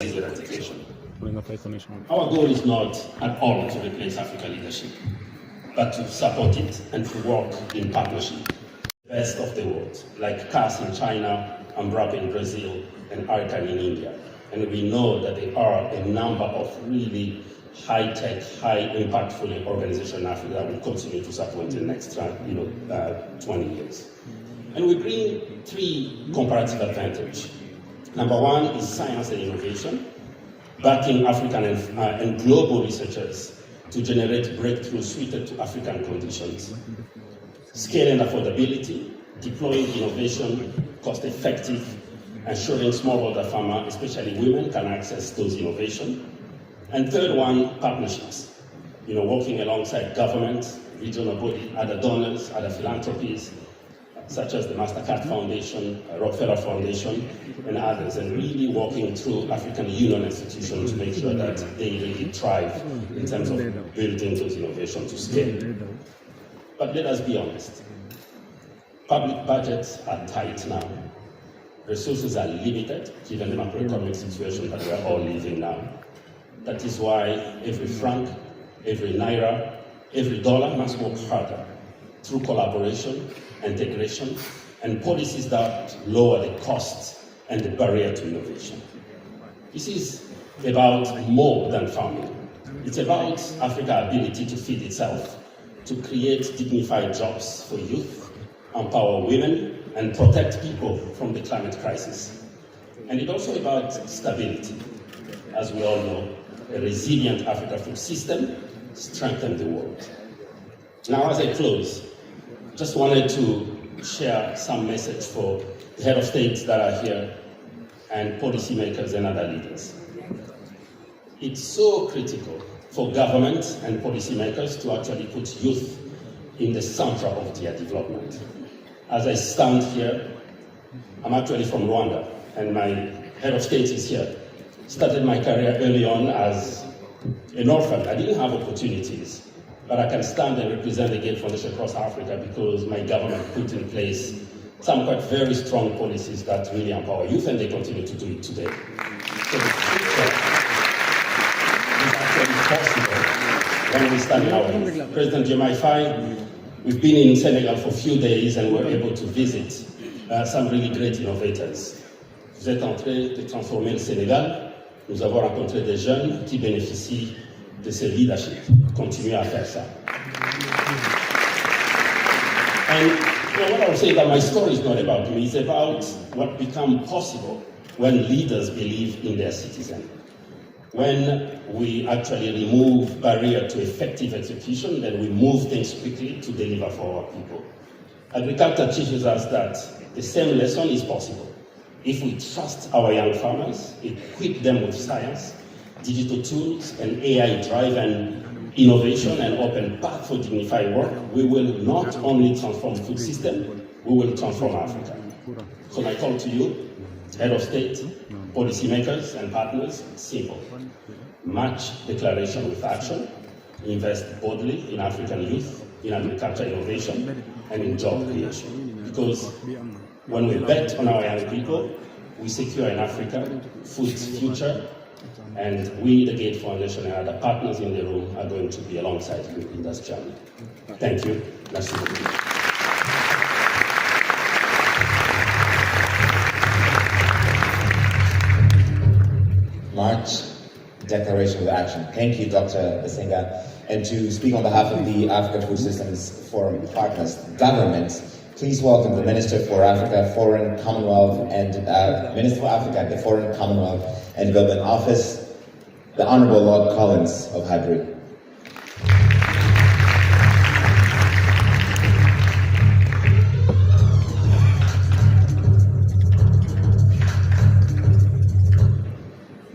eradication. Our goal is not at all to replace African leadership, but to support it and to work in partnership. The best of the world, like CAS in China, Umbrella in Brazil, and ARCAN in India. And we know that there are a number of really high-tech, high-impactful organizations in Africa that will continue to support in the next 20 years. And we bring three comparative advantages. Number one is science and innovation, backing African and global researchers to generate breakthroughs suited to African conditions. Scale and affordability, deploying innovation, cost-effective, ensuring smallholder farmers, especially women, can access those innovations. And third one, partnerships. Working alongside government, regional body, other donors, other philanthropies, such as the MasterCard Foundation, Rockefeller Foundation, and others, and really working through African Union institutions to make sure that they really thrive in terms of building those innovations to scale. But let us be honest. Public budgets are tight now. Resources are limited, given the macroeconomic situation that we are all living now. That is why every franc, every naira, every dollar must work harder through collaboration, integration, and policies that lower the costs and the barrier to innovation. This is about more than farming. It's about Africa's ability to feed itself, to create dignified jobs for youth, empower women, and protect people from the climate crisis. And it's also about stability. As we all know, a resilient African food system strengthens the world. Now, as I close, just wanted to share some message for the head of states that are here and policymakers and other leaders. It's so critical for government and policymakers to actually put youth in the center of their development. As I stand here, I'm actually from Rwanda, and my head of state is here. Started my career early on as an orphan. I didn't have opportunities, but I can stand and represent the Gates Foundation across Africa because my government put in place some quite very strong policies that really empower youth, and they continue to do it today. So the future is actually possible when we stand in our youth. President Diomaye Faye, we've been in Senegal for a few days and we're able to visit some really great innovators. Vous êtes en train de transformer le Sénégal. Nous avons rencontré des jeunes qui bénéficient de ce leadership. Continuez à faire ça. And what I would say that my story is not about me, it's about what becomes possible when leaders believe in their citizens. When we actually remove barrier to effective execution, then we move things quickly to deliver for our people. Agriculture teaches us that the same lesson is possible. If we trust our young farmers, equip them with science, digital tools, and AI-driven innovation and open path for dignified work, we will not only transform the food system, we will transform Africa. So my call to you, head of state, policymakers and partners, simple. Match declaration with action, invest boldly in African youth, in agriculture innovation, and in job creation. Because when we bet on our young people, we secure in Africa food's future, and we, the Gates Foundation, and other partners in the room are going to be alongside you in this journey. Thank you. Merci beaucoup. March Declaration with Action. Thank you, Dr. Basinga. And to speak on behalf of the African Food Systems Forum partners, governments, please welcome the Minister for Africa, Foreign, Commonwealth, and Minister for Africa at the Foreign, Commonwealth, and Development Office, the Honorable Lord Collins of Highbury.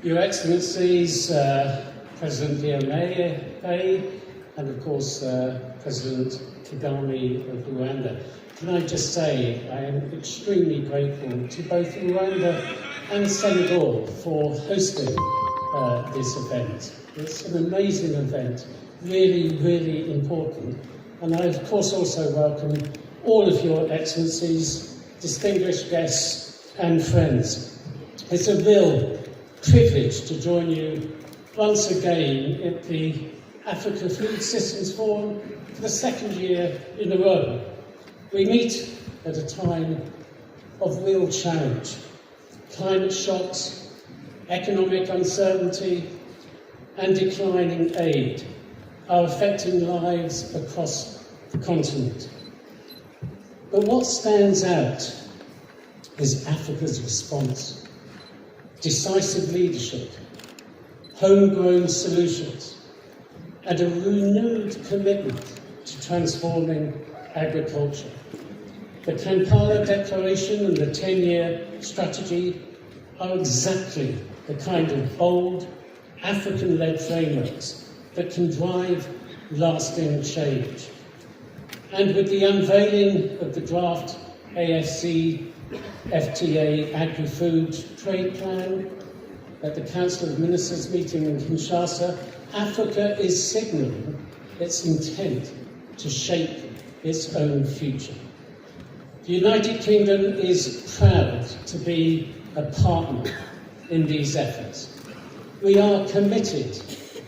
Your Excellencies, President Diomaye, and of course President Kagame of Rwanda. Can I just say I am extremely grateful to both Rwanda and Senegal for hosting this event. It's an amazing event, really, really important. And I of course also welcome all of your Excellencies, distinguished guests and friends. It's a real privileged to join you once again at the Africa Food Systems Forum for the second year in a row. We meet at a time of real challenge. Climate shocks, economic uncertainty, and declining aid are affecting lives across the continent. But what stands out is Africa's response. Decisive leadership, homegrown solutions, and a renewed commitment to transforming agriculture. The Kampala Declaration and the 10-year strategy are exactly the kind of bold, African-led frameworks that can drive lasting change. And with the unveiling of the draft AFC-FTA Agri-Food Trade Plan at the Council of Ministers meeting in Kinshasa, Africa is signalling its intent to shape its own future. The United Kingdom is proud to be a partner in these efforts. We are committed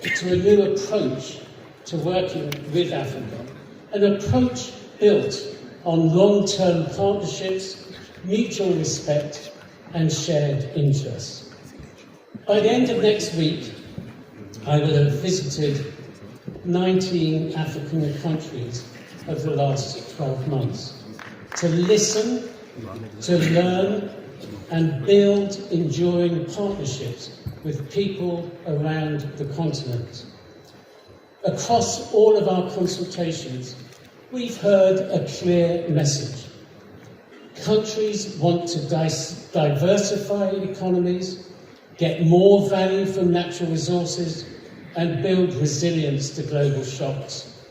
to a new approach to working with Africa, an approach built on long-term partnerships, mutual respect, and shared interests. By the end of next week, I will have visited 19 African countries over the last 12 months to listen, to learn, and build enduring partnerships with people around the continent. Across all of our consultations, we've heard a clear message. Countries want to diversify economies, get more value from natural resources, and build resilience to global shocks.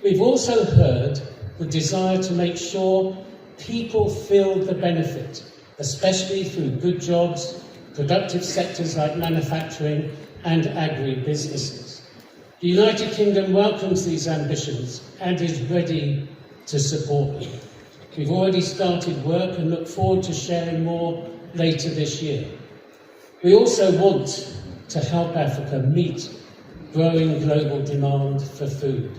We've also heard the desire to make sure people feel the benefit, especially through good jobs, productive sectors like manufacturing and agri-businesses. The United Kingdom welcomes these ambitions and is ready to support them. We've already started work and look forward to sharing more later this year. We also want to help Africa meet growing global demand for food.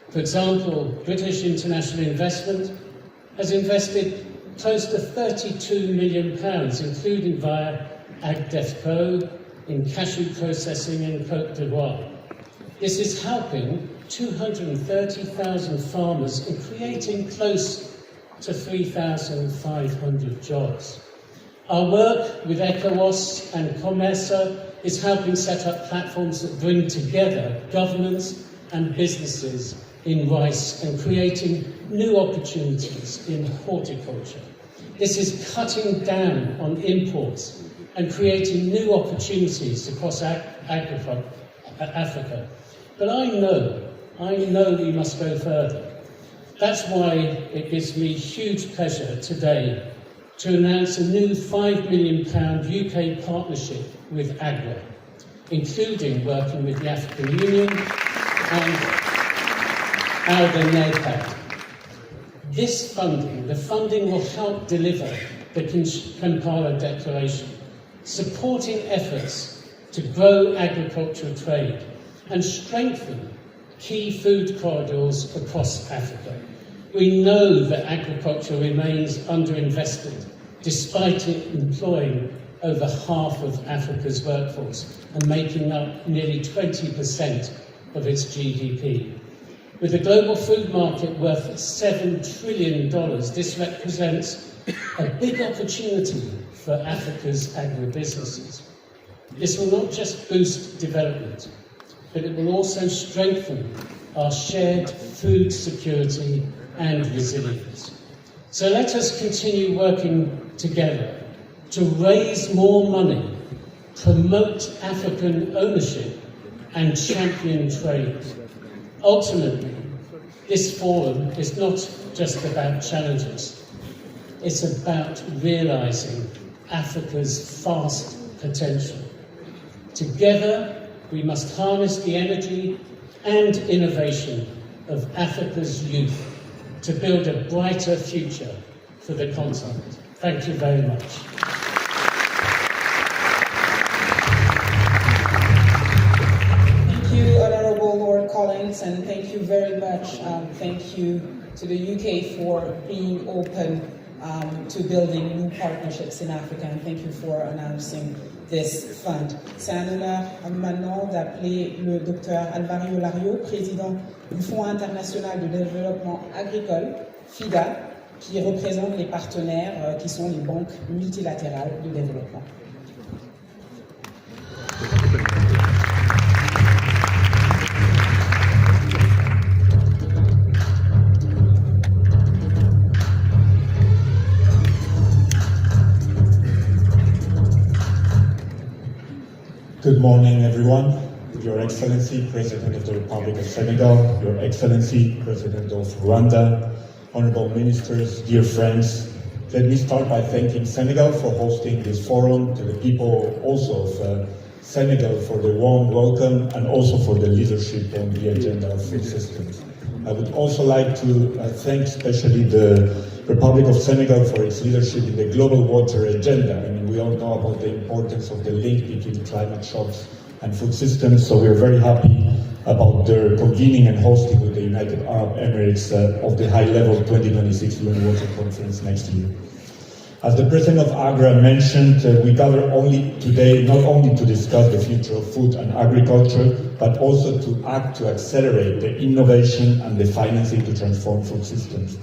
For example, British international investment has invested close to £32 million, including via AgDefco in cashew processing in Côte d'Ivoire. This is helping 230,000 farmers and creating close to 3,500 jobs. Our work with ECOWAS and COMESA is helping set up platforms that bring together governments and businesses in rice and creating new opportunities in horticulture. This is cutting down on imports and creating new opportunities across Africa. But I know we must go further. That's why it gives me huge pleasure today to announce a new £5 million UK partnership with AGRA, including working with the African Union and ALDA-NEPAD. This funding, the funding will help deliver the Kampala Declaration, supporting efforts to grow agricultural trade and strengthen key food corridors across Africa. We know that agriculture remains underinvested, despite it employing over half of Africa's workforce and making up nearly 20% of its GDP. With a global food market worth $7 trillion, this represents a big opportunity for Africa's agribusinesses. This will not just boost development, but it will also strengthen our shared food security and resilience. So let us continue working together to raise more money, promote African ownership, and champion trade. Ultimately, this forum is not just about challenges. It's about realizing Africa's vast potential. Together, we must harness the energy and innovation of Africa's youth to build a brighter future for the continent. Thank you very much. comments, and thank you very much. Thank you to the UK for being open to building new partnerships in Africa, and thank you for announcing this fund. C'est un honneur maintenant d'appeler le docteur Alvaro Lario, président du Fonds international de développement agricole, FIDA, qui représente les partenaires qui sont les banques multilatérales de développement. Good morning, everyone. Your Excellency, President of the Republic of Senegal, Your Excellency, President of Rwanda, Honorable Ministers, dear friends. Let me start by thanking Senegal for hosting this forum, to the people also of Senegal for the warm welcome, and also for the leadership on the agenda of food systems. I would also like to thank especially the Republic of Senegal for its leadership in the global water agenda. I mean, we all know about the importance of the link between climate shocks and food systems, so we're very happy about their convening and hosting with the United Arab Emirates of the high-level 2026 UN Water Conference next year. As the President of AGRA mentioned, we gather today not only to discuss the future of food and agriculture, but also to act to accelerate the innovation and the financing to transform food systems.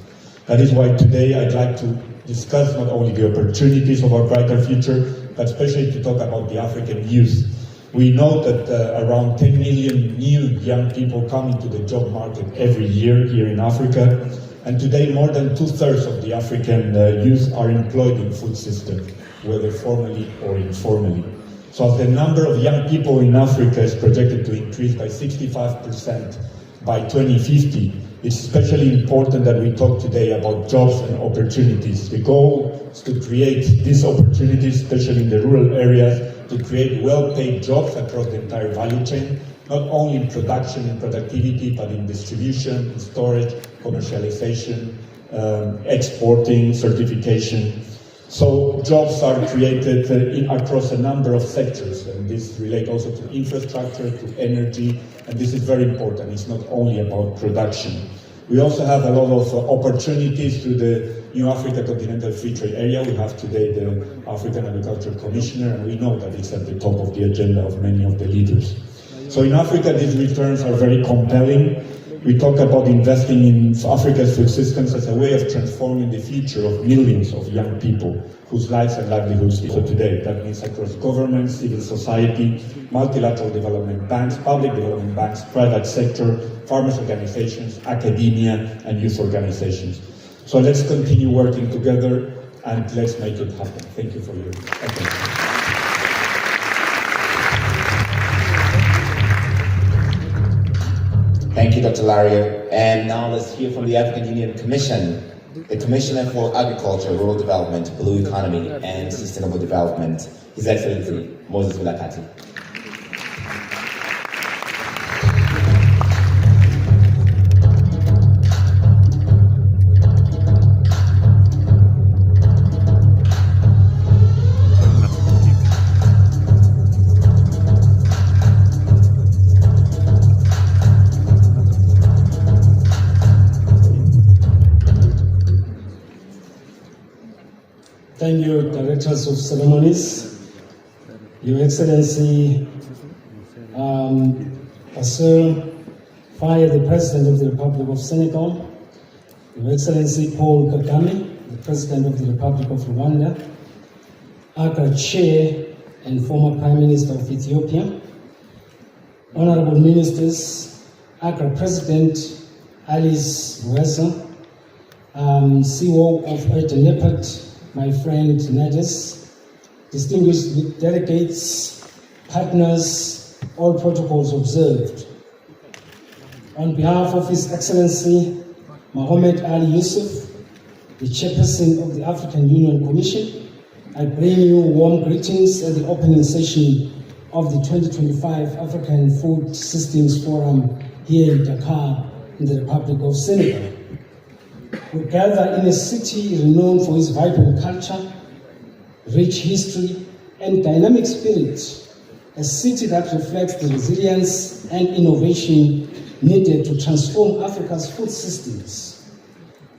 That is why today I'd like to discuss not only the opportunities of our brighter future, but especially to talk about the African youth. We know that around 10 million new young people come into the job market every year here in Africa, and today more than 2/3 of the African youth are employed in food systems, whether formally or informally. So as the number of young people in Africa is projected to increase by 65% by 2050, it's especially important that we talk today about jobs and opportunities. The goal is to create these opportunities, especially in the rural areas, to create well-paid jobs across the entire value chain, not only in production and productivity, but in distribution, in storage, commercialization, exporting, certification. So jobs are created across a number of sectors, and this relates also to infrastructure, to energy, and this is very important. It's not only about production. We also have a lot of opportunities through the New Africa Continental Free Trade Area. We have today the African Agriculture Commissioner, and we know that it's at the top of the agenda of many of the leaders. So in Africa, these returns are very compelling. We talk about investing in Africa's food systems as a way of transforming the future of millions of young people whose lives and livelihoods are today. That means across government, civil society, multilateral development banks, public development banks, private sector, farmers' organizations, academia, and youth organizations. So let's continue working together and let's make it happen. Thank you for your attention. Thank you, Dr. Lario. And now let's hear from the African Union Commission, the Commissioner for Agriculture, Rural Development, Blue Economy, and Sustainable Development, His Excellency Moses Wilakati. Thank you, Directors of Ceremonies, Your Excellency, Pastor Faye, the President of the Republic of Senegal, Your Excellency Paul Kagame, the President of the Republic of Rwanda, AGRA Chair and former Prime Minister of Ethiopia, Honorable Ministers, AGRA President Alice Weza, CEO of Earth, my friend Nadis, distinguished delegates, partners, all protocols observed. On behalf of His Excellency Mohamed Ali Yusuf, the Chairperson of the African Union Commission, I bring you warm greetings at the opening session of the 2025 African Food Systems Forum here in Dakar, in the Republic of Senegal. We gather in a city renowned for its vibrant culture, rich history, and dynamic spirit, a city that reflects the resilience and innovation needed to transform Africa's food systems.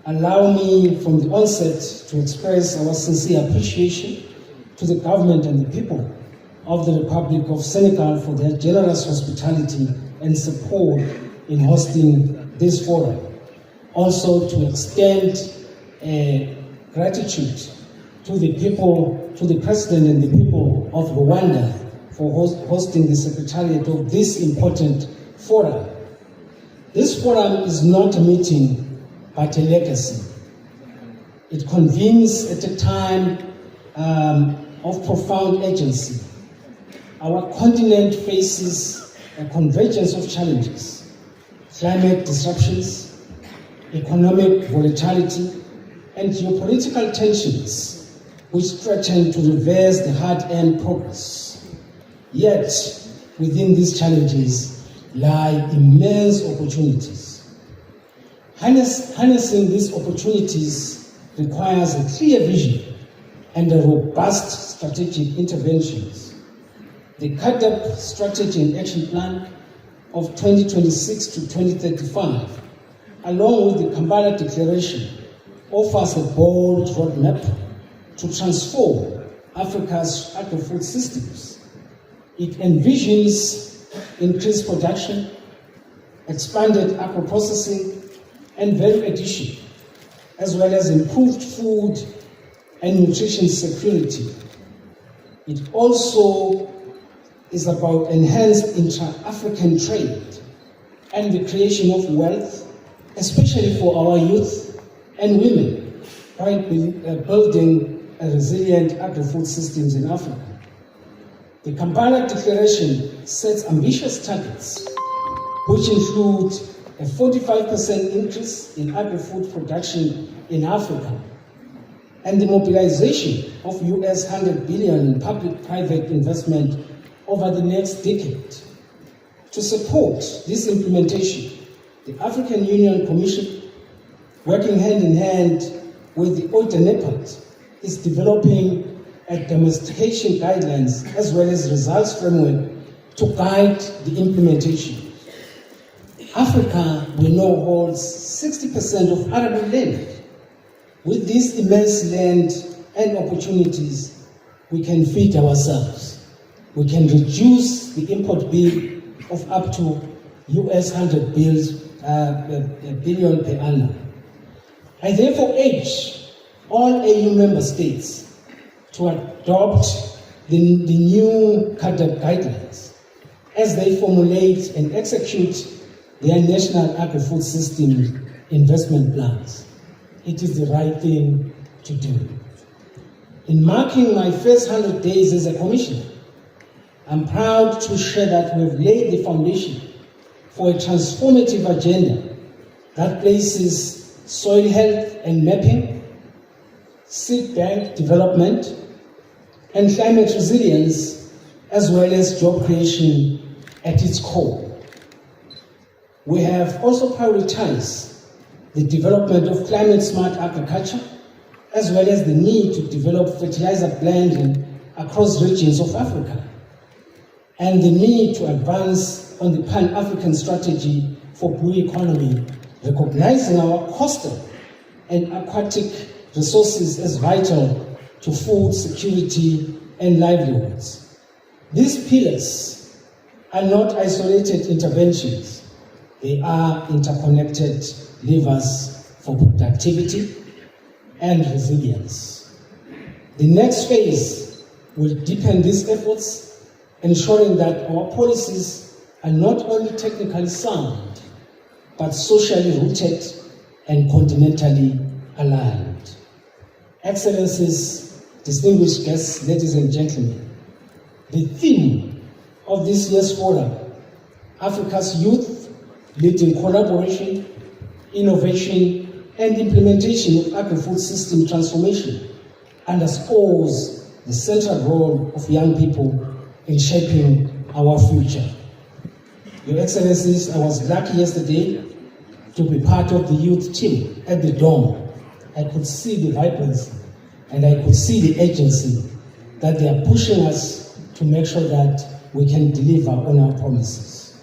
Allow me from the onset to express our sincere appreciation to the government and the people of the Republic of Senegal for their generous hospitality and support in hosting this forum. Also to extend gratitude to the people, to the President and the people of Rwanda for hosting the secretariat of this important forum. This forum is not a meeting, but a legacy. It convenes at a time of profound urgency. Our continent faces a convergence of challenges: climate disruptions, economic volatility, and geopolitical tensions, which threaten to reverse the hard-earned progress. Yet, within these challenges lie immense opportunities. Harnessing these opportunities requires a clear vision and a robust strategic interventions. The CADAP Strategy and Action Plan of 2026 to 2035, along with the Kampala Declaration, offers a bold roadmap to transform Africa's agri-food systems. It envisions increased production, expanded agro-processing, and value addition, as well as improved food and nutrition security. It also is about enhanced intra-African trade and the creation of wealth, especially for our youth and women, by building a resilient agri-food systems in Africa. The Kampala Declaration sets ambitious targets, which include a 45% increase in agri-food production in Africa, and the mobilization of $100 billion in public-private investment over the next decade. To support this implementation, the African Union Commission, working hand in hand with the OIDNEPAD, is developing a domestication guidelines as well as results framework to guide the implementation. Africa, we know, holds 60% of arable land. With this immense land and opportunities, we can feed ourselves. We can reduce the import bill of up to $100 billion per annum. I therefore urge all AU member states to adopt the new CADAP guidelines as they formulate and execute their national agri-food system investment plans. It is the right thing to do. In marking my first 100 days as a commissioner, I'm proud to share that we've laid the foundation for a transformative agenda that places soil health and mapping, seed bank development, and climate resilience, as well as job creation at its core. We have also prioritized the development of climate-smart agriculture, as well as the need to develop fertilizer blending across regions of Africa, and the need to advance on the Pan-African strategy for blue economy, recognizing our coastal and aquatic resources as vital to food security and livelihoods. These pillars are not isolated interventions. They are interconnected levers for productivity and resilience. The next phase will deepen these efforts, ensuring that our policies are not only technically sound, but socially rooted and continentally aligned. Excellencies, distinguished guests, ladies and gentlemen, the theme of this year's forum, Africa's Youth leading collaboration, innovation, and implementation of agri-food system transformation, underscores the central role of young people in shaping our future. Your Excellencies, I was lucky yesterday to be part of the youth team at the Dome. I could see the vibrancy and I could see the agency that they are pushing us to make sure that we can deliver on our promises.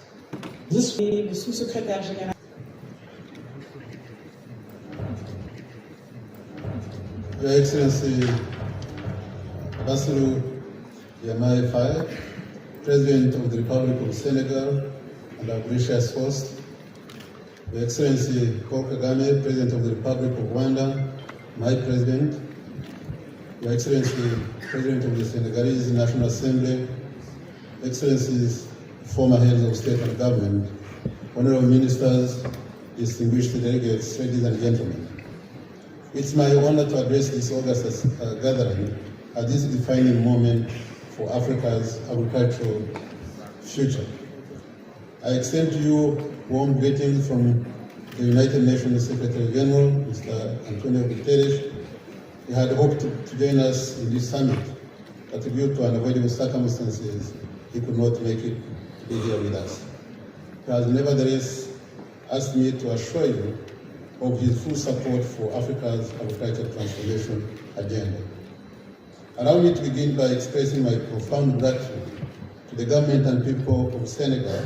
This Et le sous-secrétaire général. Your Excellency Bassirou Diomaye Faye, President of the Republic of Senegal and our gracious host, Your Excellency Paul Kagame, President of the Republic of Rwanda, my President, Your Excellency President of the Senegalese National Assembly, Excellencies, former heads of state and government, honorable ministers, distinguished delegates, ladies and gentlemen. It's my honor to address this August gathering at this defining moment for Africa's agricultural future. I extend to you warm greetings from the United Nations Secretary General, Mr. Antonio Guterres. He had hoped to join us in this summit, but due to unavoidable circumstances, he could not make it to be here with us. He has nevertheless asked me to assure you of his full support for Africa's agricultural transformation agenda. Allow me to begin by expressing my profound gratitude to the government and people of Senegal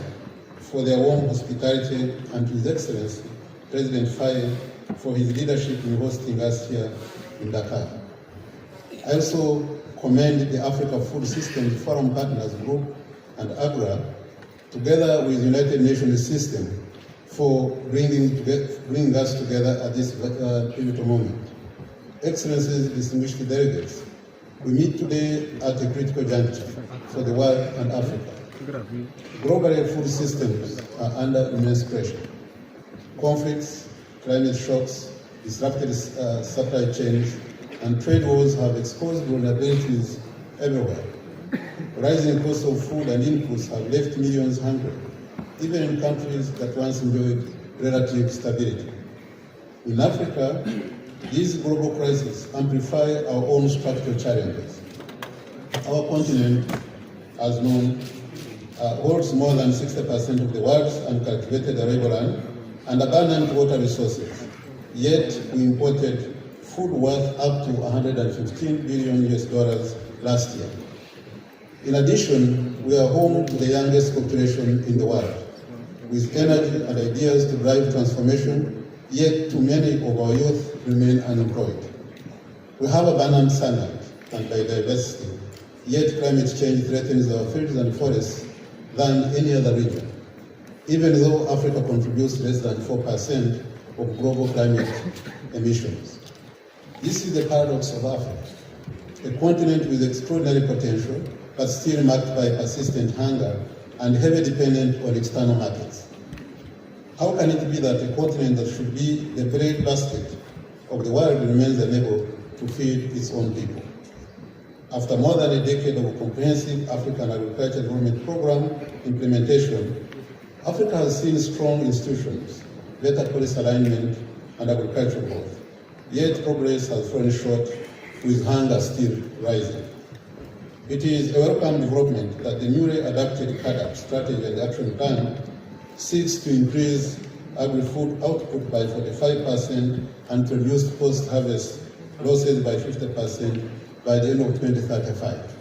for their warm hospitality and to His Excellency, President Faye, for his leadership in hosting us here in Dakar. I also commend the Africa Food Systems Forum Partners Group and AGRA, together with United Nations System, for bringing us together at this pivotal moment. Excellencies, distinguished delegates, we meet today at a critical juncture for the world and Africa. Globally, food systems are under immense pressure. Conflicts, climate shocks, disrupted supply chains, and trade wars have exposed vulnerabilities everywhere. Rising costs of food and inputs have left millions hungry, even in countries that once enjoyed relative stability. In Africa, these global crises amplify our own structural challenges. Our continent, as known, holds more than 60% of the world's uncultivated arable land and abundant water resources. Yet we imported food worth up to $115 billion last year. In addition, we are home to the youngest population in the world, with energy and ideas to drive transformation, yet too many of our youth remain unemployed. We have abundant sunlight and biodiversity, yet climate change threatens our fields and forests than any other region, even though Africa contributes less than 4% of global climate emissions. This is the paradox of Africa, a continent with extraordinary potential, but still marked by persistent hunger and heavy dependence on external markets. How can it be that a continent that should be the breadbasket of the world remains unable to feed its own people? After more than a decade of a comprehensive African Agriculture Development Program implementation, Africa has seen strong institutions, better policy alignment, and agricultural growth. Yet progress has fallen short, with hunger still rising. It is a welcome development that the newly adopted CAADP Strategy and Action Plan seeks to increase agri-food output by 45% and reduce post-harvest losses by 50% by the end of 2035.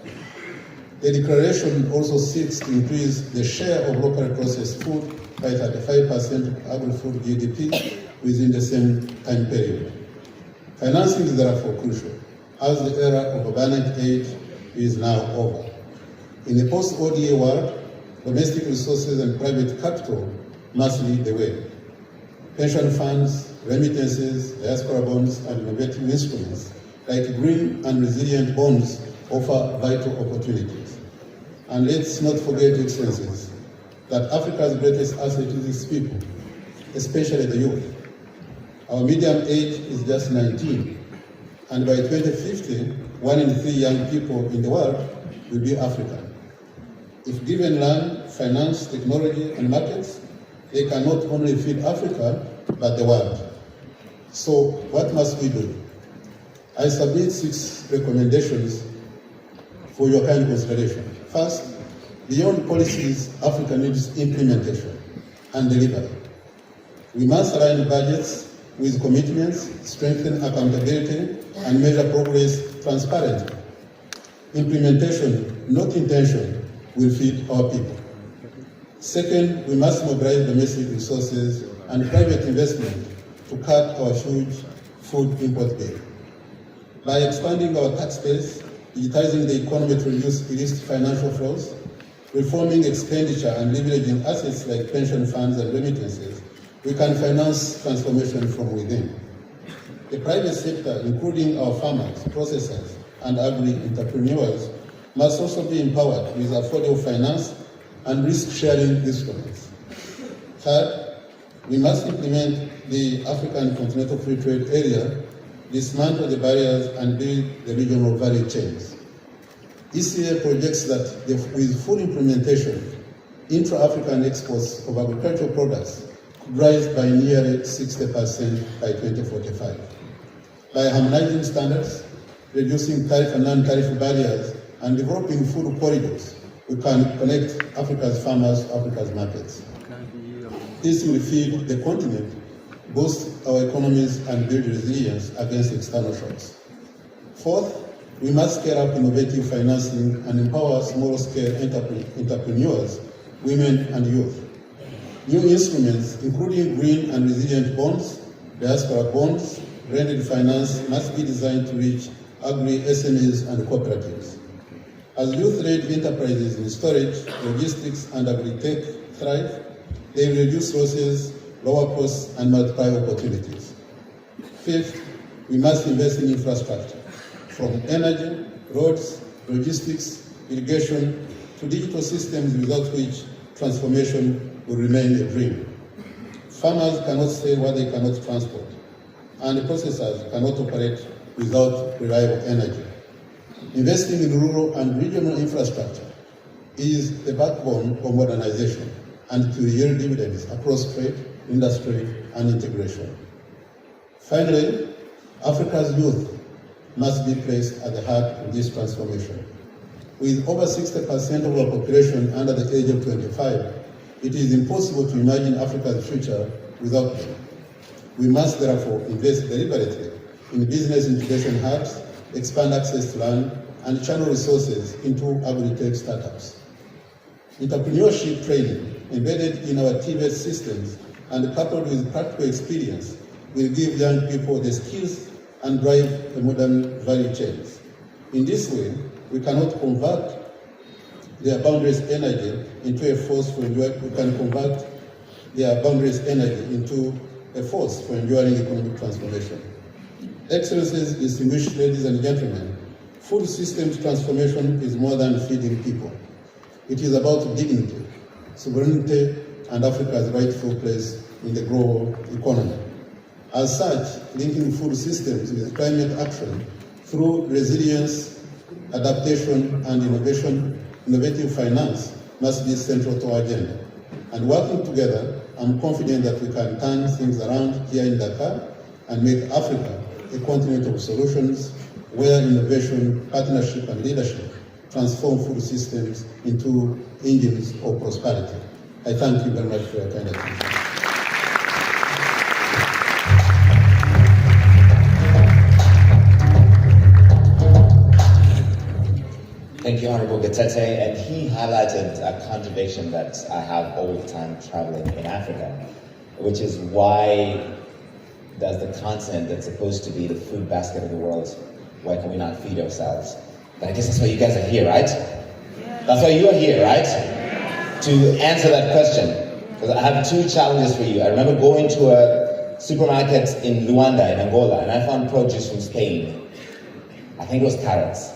The declaration also seeks to increase the share of locally processed food by 35% of agri-food GDP within the same time period. Financing is therefore crucial, as the era of abundant aid is now over. In a post-ODA world, domestic resources and private capital must lead the way. Pension funds, remittances, diaspora bonds, and innovative instruments like green and resilient bonds offer vital opportunities. And let's not forget, Excellencies, that Africa's greatest asset is its people, especially the youth. Our median age is just 19, and by 2050, 1 in 3 young people in the world will be African. If given land, finance, technology, and markets, they can not only feed Africa, but the world. So what must we do? I submit 6 recommendations for your kind consideration. First, beyond policies, Africa needs implementation and delivery. We must align budgets with commitments, strengthen accountability, and measure progress transparently. Implementation, not intention, will feed our people. Second, we must mobilize domestic resources and private investment to cut our huge food import bill. By expanding our tax base, digitizing the economy to reduce illicit financial flows, reforming expenditure and leveraging assets like pension funds and remittances, we can finance transformation from within. The private sector, including our farmers, processors, and agri-entrepreneurs, must also be empowered with affordable finance and risk-sharing instruments. Third, we must implement the African Continental Free Trade Area, dismantle the barriers, and build the regional value chains. ECA projects that with full implementation, intra-African exports of agricultural products could rise by nearly 60% by 2045. By harmonizing standards, reducing tariff and non-tariff barriers, and developing food corridors, we can connect Africa's farmers to Africa's markets. This will feed the continent, boost our economies, and build resilience against external shocks. Fourth, we must scale up innovative financing and empower small-scale entrepreneurs, women, and youth. New instruments, including green and resilient bonds, diaspora bonds, blended finance, must be designed to reach agri-SMEs and cooperatives. As youth-led enterprises in storage, logistics, and agri-tech thrive, they will reduce losses, lower costs, and multiply opportunities. Fifth, we must invest in infrastructure, from energy, roads, logistics, irrigation, to digital systems without which transformation will remain a dream. Farmers cannot sell what they cannot transport, and processors cannot operate without reliable energy. Investing in rural and regional infrastructure is the backbone of modernization, and it will yield dividends across trade, industry, and integration. Finally, Africa's youth must be placed at the heart of this transformation. With over 60% of our population under the age of 25, it is impossible to imagine Africa's future without them. We must therefore invest deliberately in business incubation hubs, expand access to land, and channel resources into agri-tech startups. Entrepreneurship training embedded in our TVET systems and coupled with practical experience will give young people the skills and drive the modern value chains. In this way, we cannot convert their boundaries energy into a force for enduring. We can convert their boundaries energy into a force for enduring economic transformation. Excellencies, distinguished ladies and gentlemen, food systems transformation is more than feeding people. It is about dignity, sovereignty, and Africa's rightful place in the global economy. As such, linking food systems with climate action through resilience, adaptation, and innovative finance must be central to our agenda. And working together, I'm confident that we can turn things around here in Dakar and make Africa a continent of solutions where innovation, partnership, and leadership transform food systems into engines of prosperity. I thank you very much for your kind attention. Thank you, Honorable Gatete, and he highlighted a contradiction that I have all the time traveling in Africa, which is why does the continent that's supposed to be the food basket of the world, why can we not feed ourselves? But I guess that's why you guys are here, right? That's why you are here, right? To answer that question. Because I have two challenges for you. I remember going to a supermarket in Luanda, in Angola, and I found produce from Spain. I think it was carrots.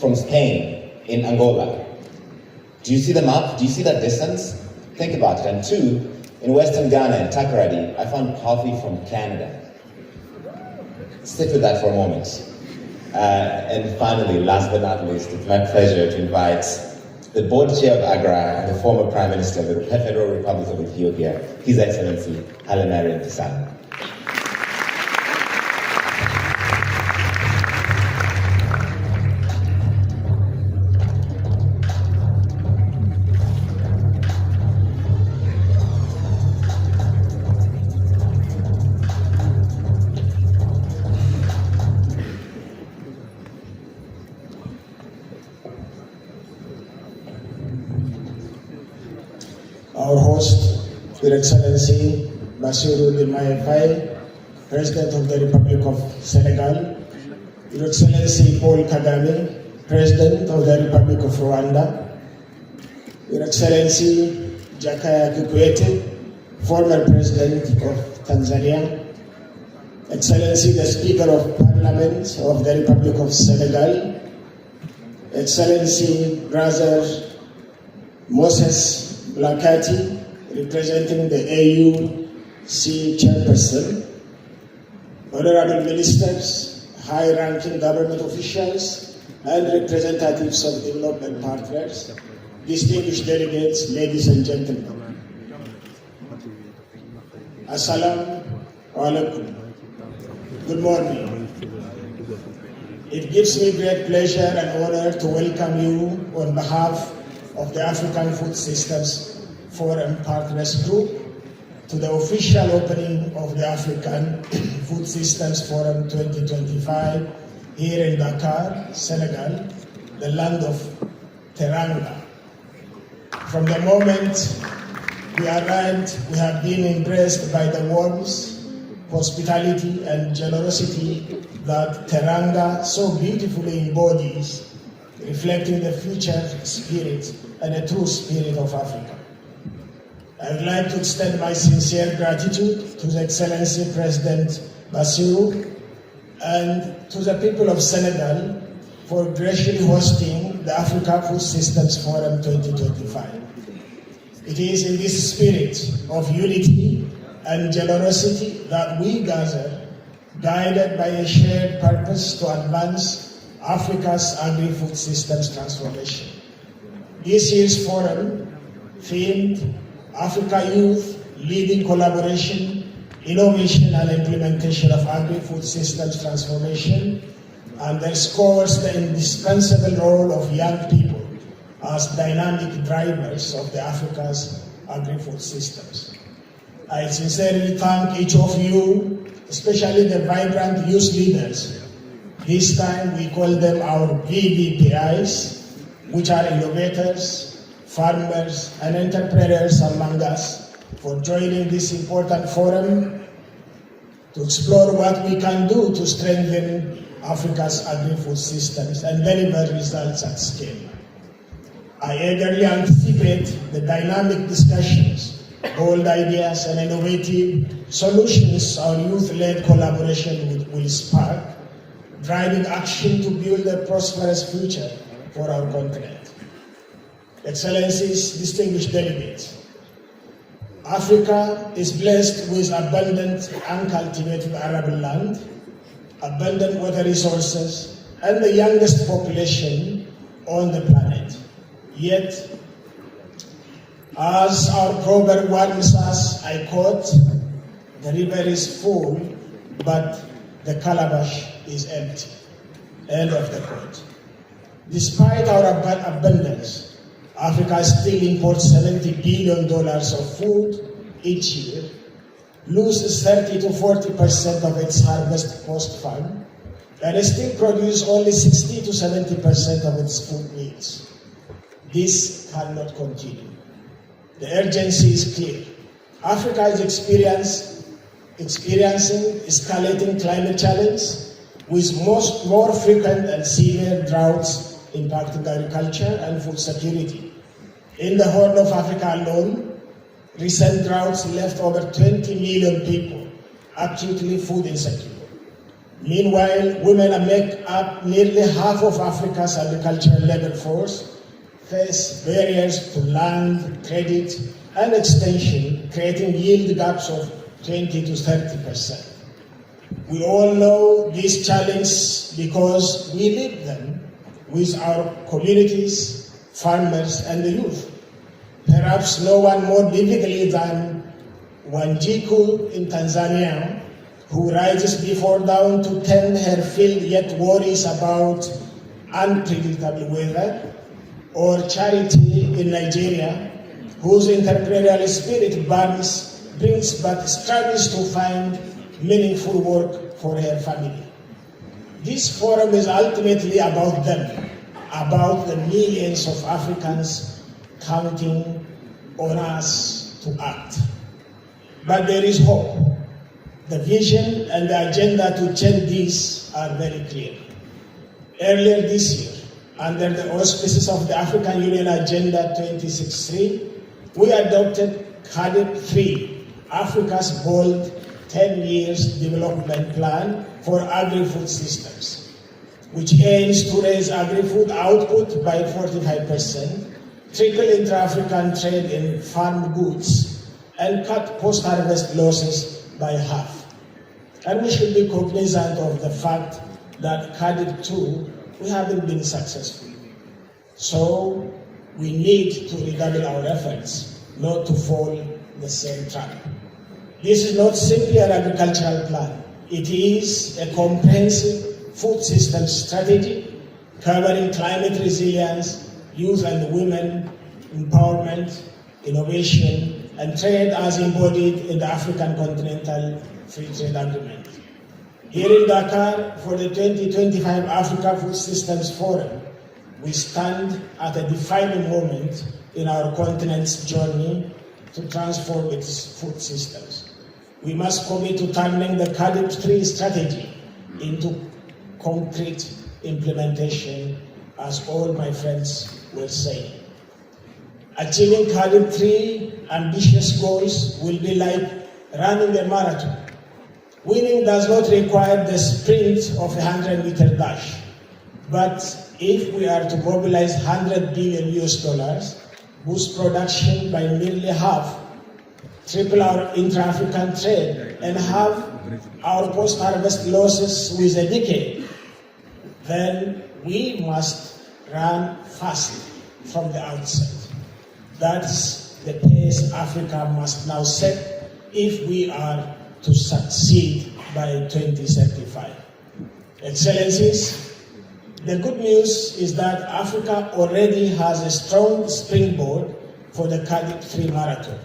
From Spain, in Angola. Do you see the map? Do you see that distance? Think about it. And two, in Western Ghana, in Takoradi, I found coffee from Canada. Sit with that for a moment. And finally, last but not least, it's my pleasure to invite the board chair of AGRA and the former Prime Minister of the Federal Republic of Ethiopia, His Excellency Haile Mariam Desalegn. our host, Your Excellency Bassirou Diomaye Faye, President of the Republic of Senegal, Your Excellency Paul Kagame, President of the Republic of Rwanda, Your Excellency Jakaya Kikwete, former President of Tanzania, Excellency the Speaker of Parliament of the Republic of Senegal, Excellency Brother Moses Blakati, representing the AUC Chairperson, Honorable Ministers, high-ranking government officials, and representatives of development partners, distinguished delegates, ladies and gentlemen. Assalamu alaikum. Good morning. It gives me great pleasure and honor to welcome you on behalf of the African Food Systems Forum Partners Group to the official opening of the African Food Systems Forum 2025 here in Dakar, Senegal, the land of Teranga. From the moment we arrived, we have been impressed by the warmth, hospitality, and generosity that Teranga so beautifully embodies, reflecting the future spirit and the true spirit of Africa. I would like to extend my sincere gratitude to His Excellency President Bassirou and to the people of Senegal for graciously hosting the Africa Food Systems Forum 2025. It is in this spirit of unity and generosity that we gather, guided by a shared purpose to advance Africa's agri-food systems transformation. This year's forum, themed Africa Youth Leading Collaboration, Innovation and Implementation of Agri-Food Systems Transformation, underscores the indispensable role of young people as dynamic drivers of the Africa's agri-food systems. I sincerely thank each of you, especially the vibrant youth leaders. This time we call them our VVPIs, which are innovators, farmers, and entrepreneurs among us, for joining this important forum to explore what we can do to strengthen Africa's agri-food systems and deliver results at scale. I eagerly anticipate the dynamic discussions, bold ideas, and innovative solutions our youth-led collaboration will spark, driving action to build a prosperous future for our continent. Excellencies, distinguished delegates, Africa is blessed with abundant uncultivated arable land, abundant water resources, and the youngest population on the planet. Yet, as our proverb warns us, I quote, "The river is full, but the calabash is empty." End of the quote. Despite our abundance, Africa still imports $70 billion of food each year, loses 30 to 40% of its harvest post-farm, and still produces only 60 to 70% of its food needs. This cannot continue. The urgency is clear. Africa is experiencing escalating climate challenge with more frequent and severe droughts impacting agriculture and food security. In the Horn of Africa alone, recent droughts left over 20 million people acutely food insecure. Meanwhile, women make up nearly half of Africa's agricultural labor force, face barriers to land, credit, and extension, creating yield gaps of 20 to 30%. We all know these challenges because we live them with our communities, farmers, and the youth. Perhaps no one more vividly than Wanjiku in Tanzania, who rises before dawn to tend her field yet worries about unpredictable weather, or Charity in Nigeria, whose entrepreneurial spirit brings but struggles to find meaningful work for her family. This forum is ultimately about them, about the millions of Africans counting on us to act. But there is hope. The vision and the agenda to change this are very clear. Earlier this year, under the auspices of the African Union Agenda 2063, we adopted CAADP 3, Africa's bold 10 years development plan for agri-food systems, which aims to raise agri-food output by 45%, triple intra-African trade in farm goods, and cut post-harvest losses by half. And we should be cognizant of the fact that CAADP 2, we haven't been successful. So we need to redouble our efforts not to fall the same trap. This is not simply an agricultural plan. It is a comprehensive food system strategy covering climate resilience, youth and women empowerment, innovation, and trade as embodied in the African Continental Free Trade Agreement. Here in Dakar, for the 2025 Africa Food Systems Forum, we stand at a defining moment in our continent's journey to transform its food systems. We must commit to turning the CAADP 3 strategy into concrete implementation, as all my friends will say. Achieving CAADP 3 ambitious goals will be like running a marathon. Winning does not require the sprint of a 100-meter dash, but if we are to mobilize $100 billion, boost production by nearly half, triple our intra-African trade, and have our post-harvest losses within a decade, then we must run fast from the outset. That's the pace Africa must now set if we are to succeed by 2035. Excellencies, the good news is that Africa already has a strong springboard for the CAADP 3 marathon.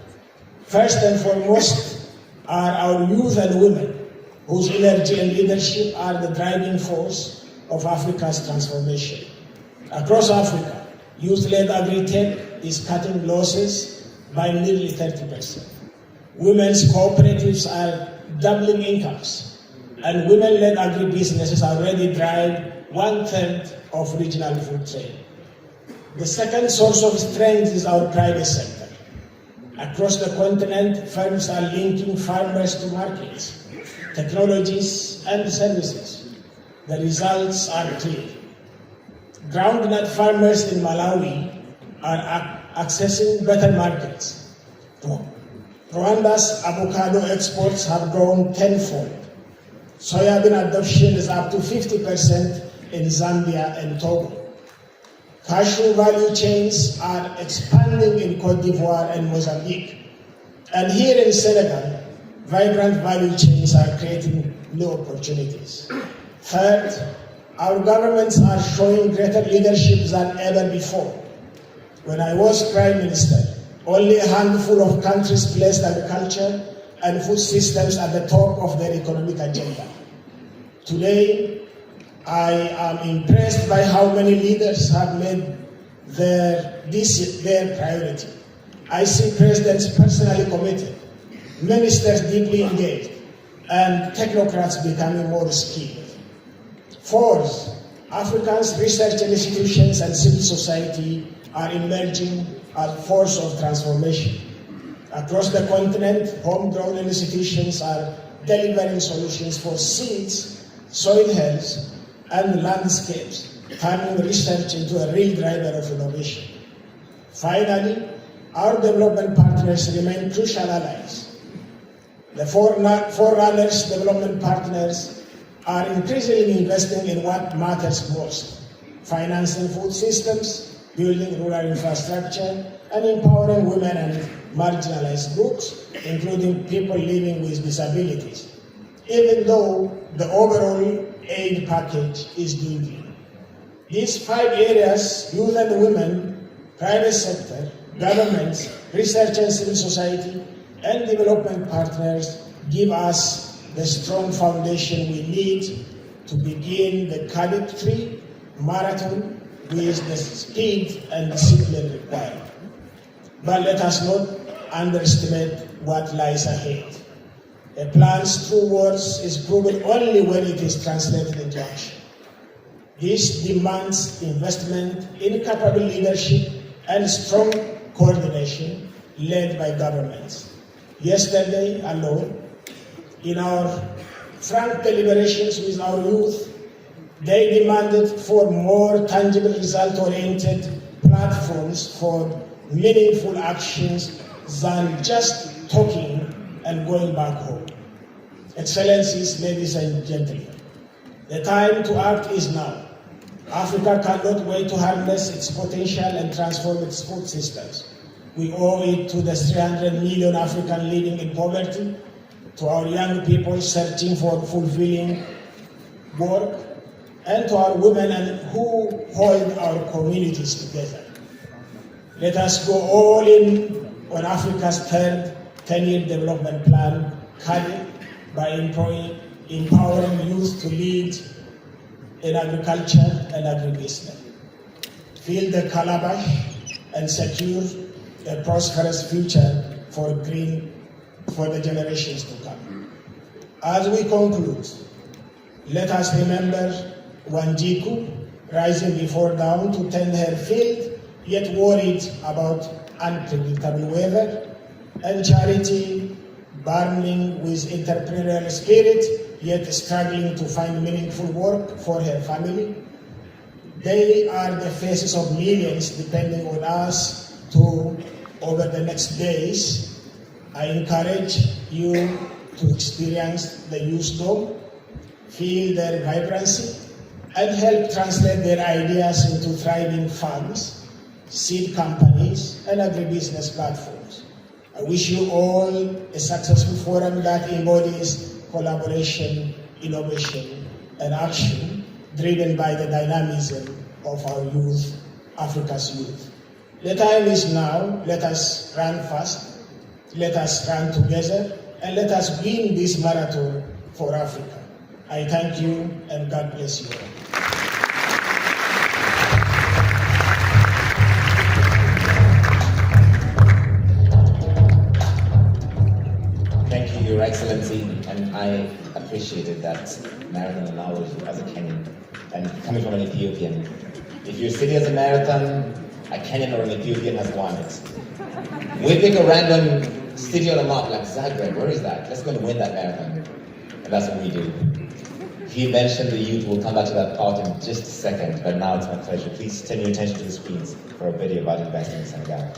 First and foremost are our youth and women, whose energy and leadership are the driving force of Africa's transformation. Across Africa, youth-led agri-tech is cutting losses by nearly 30%. Women's cooperatives are doubling incomes, and women-led agribusinesses already drive 1/3 of regional food trade. The second source of strength is our private sector. Across the continent, firms are linking farmers to markets, technologies, and services. The results are clear. Groundnut farmers in Malawi are accessing better markets. Rwanda's avocado exports have grown tenfold. Soybean adoption is up to 50% in Zambia and Togo. Cashew value chains are expanding in Cote d'Ivoire and Mozambique. And here in Senegal, vibrant value chains are creating new opportunities. Third, our governments are showing greater leadership than ever before. When I was Prime Minister, only a handful of countries placed agriculture and food systems at the top of their economic agenda. Today, I am impressed by how many leaders have made this their priority. I see presidents personally committed, ministers deeply engaged, and technocrats becoming more skilled. Fourth, Africa's research institutions and civil society are emerging as a force of transformation. Across the continent, homegrown institutions are delivering solutions for seeds, soil health, and landscapes, turning research into a real driver of innovation. Finally, our development partners remain crucial allies. The forerunners development partners are increasingly investing in what matters most: financing food systems, building rural infrastructure, and empowering women and marginalized groups, including people living with disabilities, even though the overall aid package is dwindling. These 5 areas, youth and women, private sector, governments, research and civil society, and development partners, give us the strong foundation we need to begin the CAADP 3 marathon with the speed and discipline required. but let us not underestimate what lies ahead. A plan's true worth is proven only when it is translated into action. This demands investment in capable leadership and strong coordination led by governments. Yesterday alone, in our frank deliberations with our youth, they demanded for more tangible, result-oriented platforms for meaningful actions than just talking and going back home. Excellencies, ladies and gentlemen, the time to act is now. Africa cannot wait to harness its potential and transform its food systems. We owe it to the 300 million Africans living in poverty, to our young people searching for fulfilling work, and to our women who hold our communities together. Let us go all in on Africa's third 10-year development plan, carried by empowering youth to lead in agriculture and agribusiness. Fill the calabash and secure a prosperous future for the generations to come. As we conclude, let us remember Wanjiku rising before dawn to tend her field, yet worried about unpredictable weather, and Charity burning with entrepreneurial spirit, yet struggling to find meaningful work for her family. They are the faces of millions depending on us to, over the next days, I encourage you to experience the youth dome, feel their vibrancy, and help translate their ideas into thriving farms, seed companies, and agribusiness platforms. I wish you all a successful forum that embodies collaboration, innovation, and action driven by the dynamism of our youth, Africa's youth. The time is now. Let us run fast, let us run together, and let us win this marathon for Africa. I thank you, and God bless you all. Thank you, Your Excellency, and I appreciated that marathon analogy as a Kenyan, and coming from an Ethiopian. If you're sitting as a marathon, a Kenyan or an Ethiopian has won it. We pick a random city on a map like Zagreb, where is that? Let's go and win that marathon. And that's what we do. He mentioned the youth, we'll come back to that part in just a second, but now it's my pleasure. Please turn your attention to the screens for a video about investing in Senegal.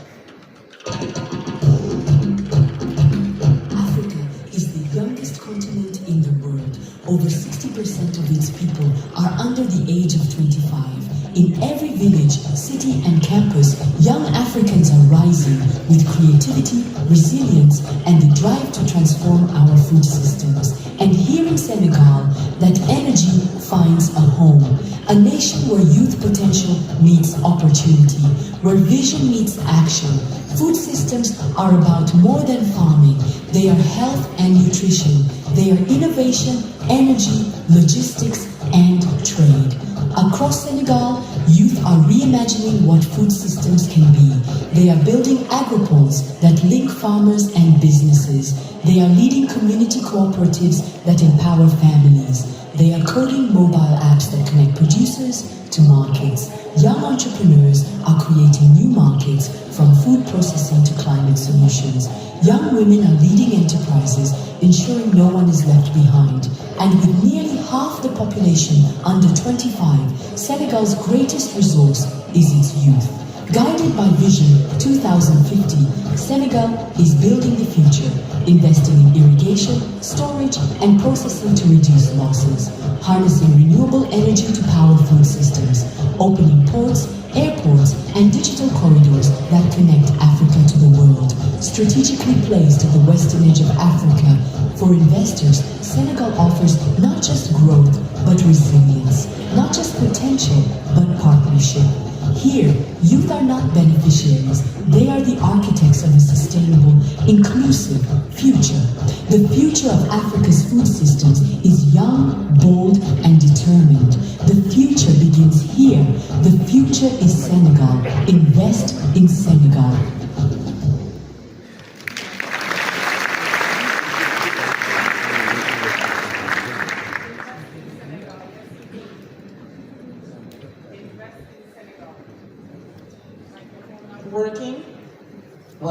Youngest continent in the world. Over 60% of its people are under the age of 25. In every village, city, and campus, young Africans are rising with creativity, resilience, and the drive to transform our food systems. And here in Senegal, that energy finds a home. A nation where youth potential meets opportunity, where vision meets action. Food systems are about more than farming. They are health and nutrition. They are innovation, energy, logistics, and trade. Across Senegal, youth are reimagining what food systems can be. They are building agropoles that link farmers and businesses. They are leading community cooperatives that empower families. They are coding mobile apps that connect producers to markets. Young entrepreneurs are creating new markets, from food processing to climate solutions. Young women are leading enterprises, ensuring no one is left behind. And with nearly half the population under 25, Senegal's greatest resource is its youth. Guided by Vision 2050, Senegal is building the future, investing in irrigation, storage, and processing to reduce losses, harnessing renewable energy to power food systems, opening ports, airports, and digital corridors that connect Africa to the world. Strategically placed at the western edge of Africa, for investors, Senegal offers not just growth, but resilience, not just potential, but partnership. Here, youth are not beneficiaries, they are the architects of a sustainable, inclusive future. The future of Africa's food systems is young, bold, and determined. The future begins here. The future is Senegal. Invest in Senegal.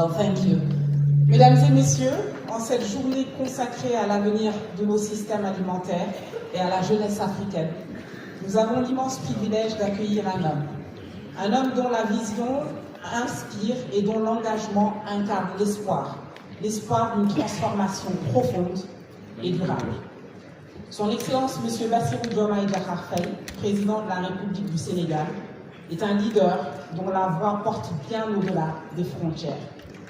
Well, thank you. Mesdames et messieurs, en cette journée consacrée à l'avenir de nos systèmes alimentaires et à la jeunesse africaine, nous avons l'immense privilège d'accueillir un homme dont la vision inspire et dont l'engagement incarne l'espoir d'une transformation profonde et durable. Son Excellence M. Bassirou Diomaye Diakhar Faye, président de la République du Sénégal, est un leader dont la voix porte bien au-delà des frontières,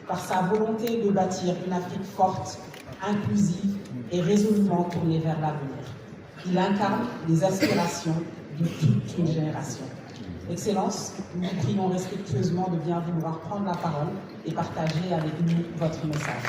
par sa volonté de bâtir une Afrique forte, inclusive et résolument tournée vers l'avenir. Il incarne les aspirations de toute une génération. Excellence, nous vous prions respectueusement de bien vouloir prendre la parole et partager avec nous votre message.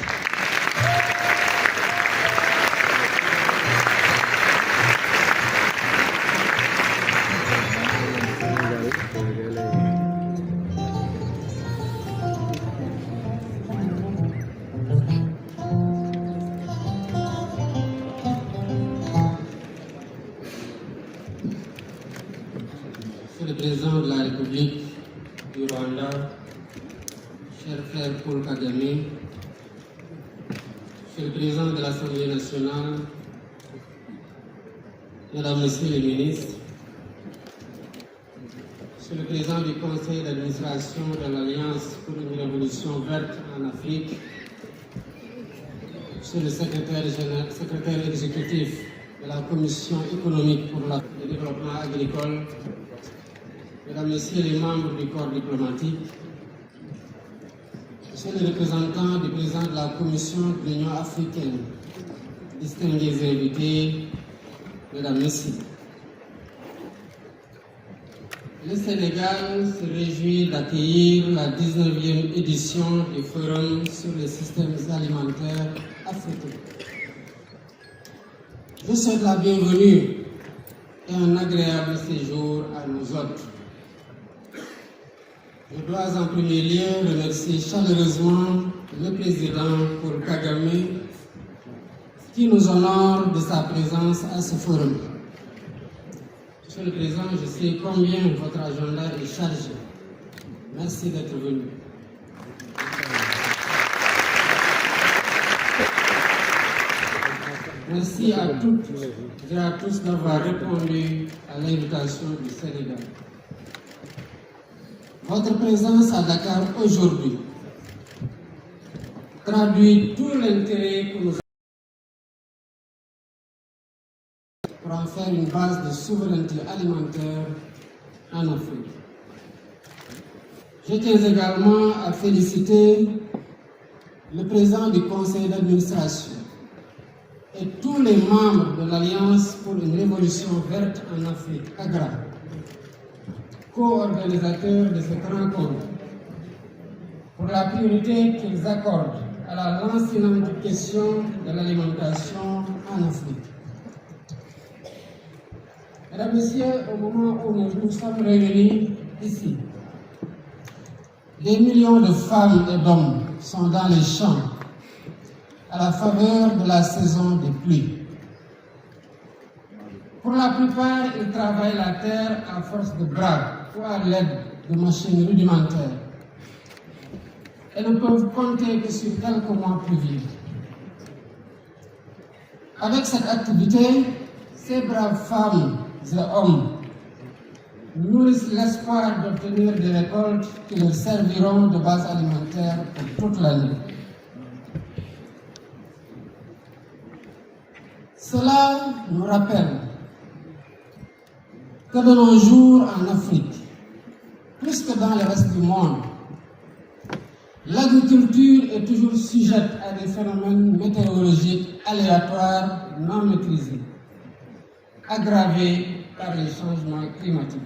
Monsieur le Président de la République du Rwanda, cher frère Paul Kagame, Monsieur le Président de l'Assemblée nationale, Mesdames, Messieurs les ministres, Monsieur le Président du Conseil d'administration de l'Alliance pour une révolution verte en Afrique, Monsieur le secrétaire exécutif de la Commission économique pour le développement agricole, Mesdames, Messieurs les membres du corps diplomatique, Monsieur le représentant du président de la Commission de l'Union africaine, distingués invités, Mesdames, Messieurs. Le Sénégal se réjouit d'accueillir la 19e édition du Forum sur les systèmes alimentaires africains. Je souhaite la bienvenue et un agréable séjour à nos hôtes. Je dois en premier lieu remercier chaleureusement le président Paul Kagame qui nous honore de sa présence à ce forum. Monsieur le Président, je sais combien votre agenda est chargé. Merci d'être venu. Merci à toutes et à tous d'avoir répondu à l'invitation du Sénégal. Votre présence à Dakar aujourd'hui traduit tout l'intérêt que nous avons pour en faire une base de souveraineté alimentaire en Afrique. Je tiens également à féliciter le président du conseil d'administration et tous les membres de l'Alliance pour une révolution verte en Afrique, AGRA, co-organisateurs de cette rencontre, pour la priorité qu'ils accordent à la lancinante question de l'alimentation en Afrique. Mesdames, Messieurs, au moment où nous sommes réunis ici, des millions de femmes et d'hommes sont dans les champs à la faveur de la saison des pluies. Pour la plupart, ils travaillent la terre à force de bras ou à l'aide de machines rudimentaires et ne peuvent compter que sur quelques mois pluvieux. Avec cette activité, ces braves femmes et hommes nourrissent l'espoir d'obtenir des récoltes qui leur serviront de base alimentaire pour toute l'année. Cela nous rappelle que de nos jours en Afrique, plus que dans le reste du monde, l'agriculture est toujours sujette à des phénomènes météorologiques aléatoires non maîtrisés, aggravés par les changements climatiques.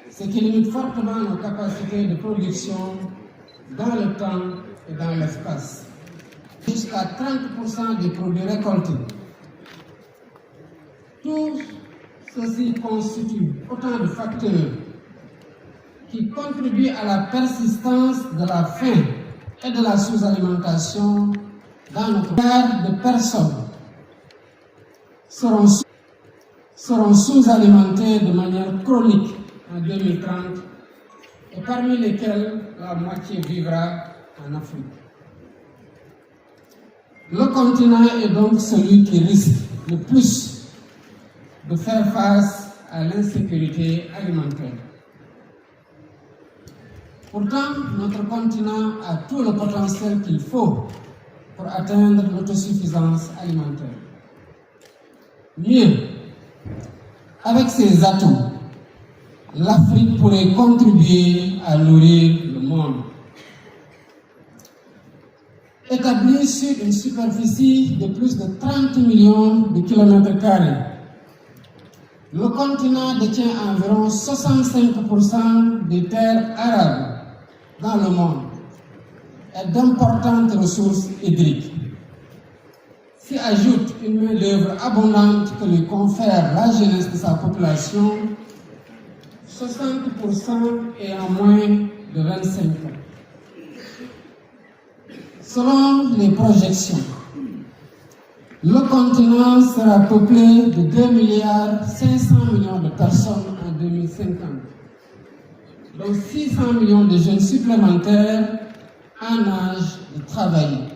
Ce qui limite fortement nos capacités de production dans le temps et dans l'espace. Jusqu'à 30% des produits récoltés. Tout ceci constitue autant de facteurs qui contribuent à la persistance de la faim et de la sous-alimentation dans notre milliard de personnes seront sous-alimentées de manière chronique en 2030 et parmi lesquels la moitié vivra en Afrique. Le continent est donc celui qui risque le plus de faire face à l'insécurité alimentaire. Pourtant, notre continent a tout le potentiel qu'il faut pour atteindre l'autosuffisance alimentaire. Mieux, avec ses atouts, l'Afrique pourrait contribuer à nourrir le monde. Établi sur une superficie de plus de 30 millions de kilomètres carrés, le continent détient environ 65% des terres arables dans le monde et d'importantes ressources hydriques. S'y ajoute une main-d'œuvre abondante que lui confère la jeunesse de sa population, 60% et en moins de 25 ans. Selon les projections, le continent sera peuplé de 2,5 milliards de personnes en 2050, dont 600 millions de jeunes supplémentaires en âge de travailler.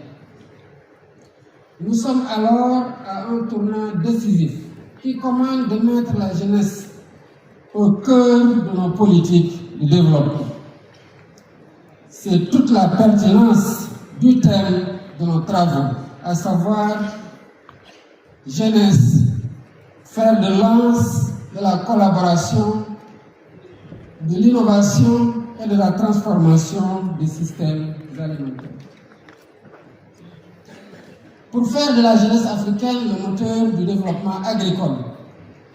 Nous sommes alors à un tournant décisif qui commande de mettre la jeunesse au cœur de nos politiques de développement. C'est toute la pertinence du thème de nos travaux, à savoir jeunesse, fer de lance de la collaboration, de l'innovation et de la transformation des systèmes alimentaires. Pour faire de la jeunesse africaine le moteur du développement agricole,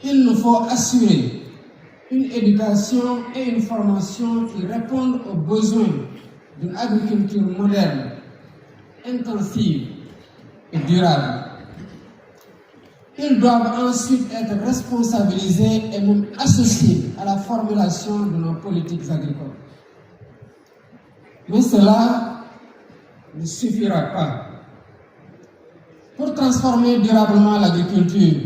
il nous faut assurer une éducation et une formation qui répondent aux besoins d'une agriculture moderne, intensive et durable. Ils doivent ensuite être responsabilisés et même associés à la formulation de nos politiques agricoles. Mais cela ne suffira pas. Pour transformer durablement l'agriculture,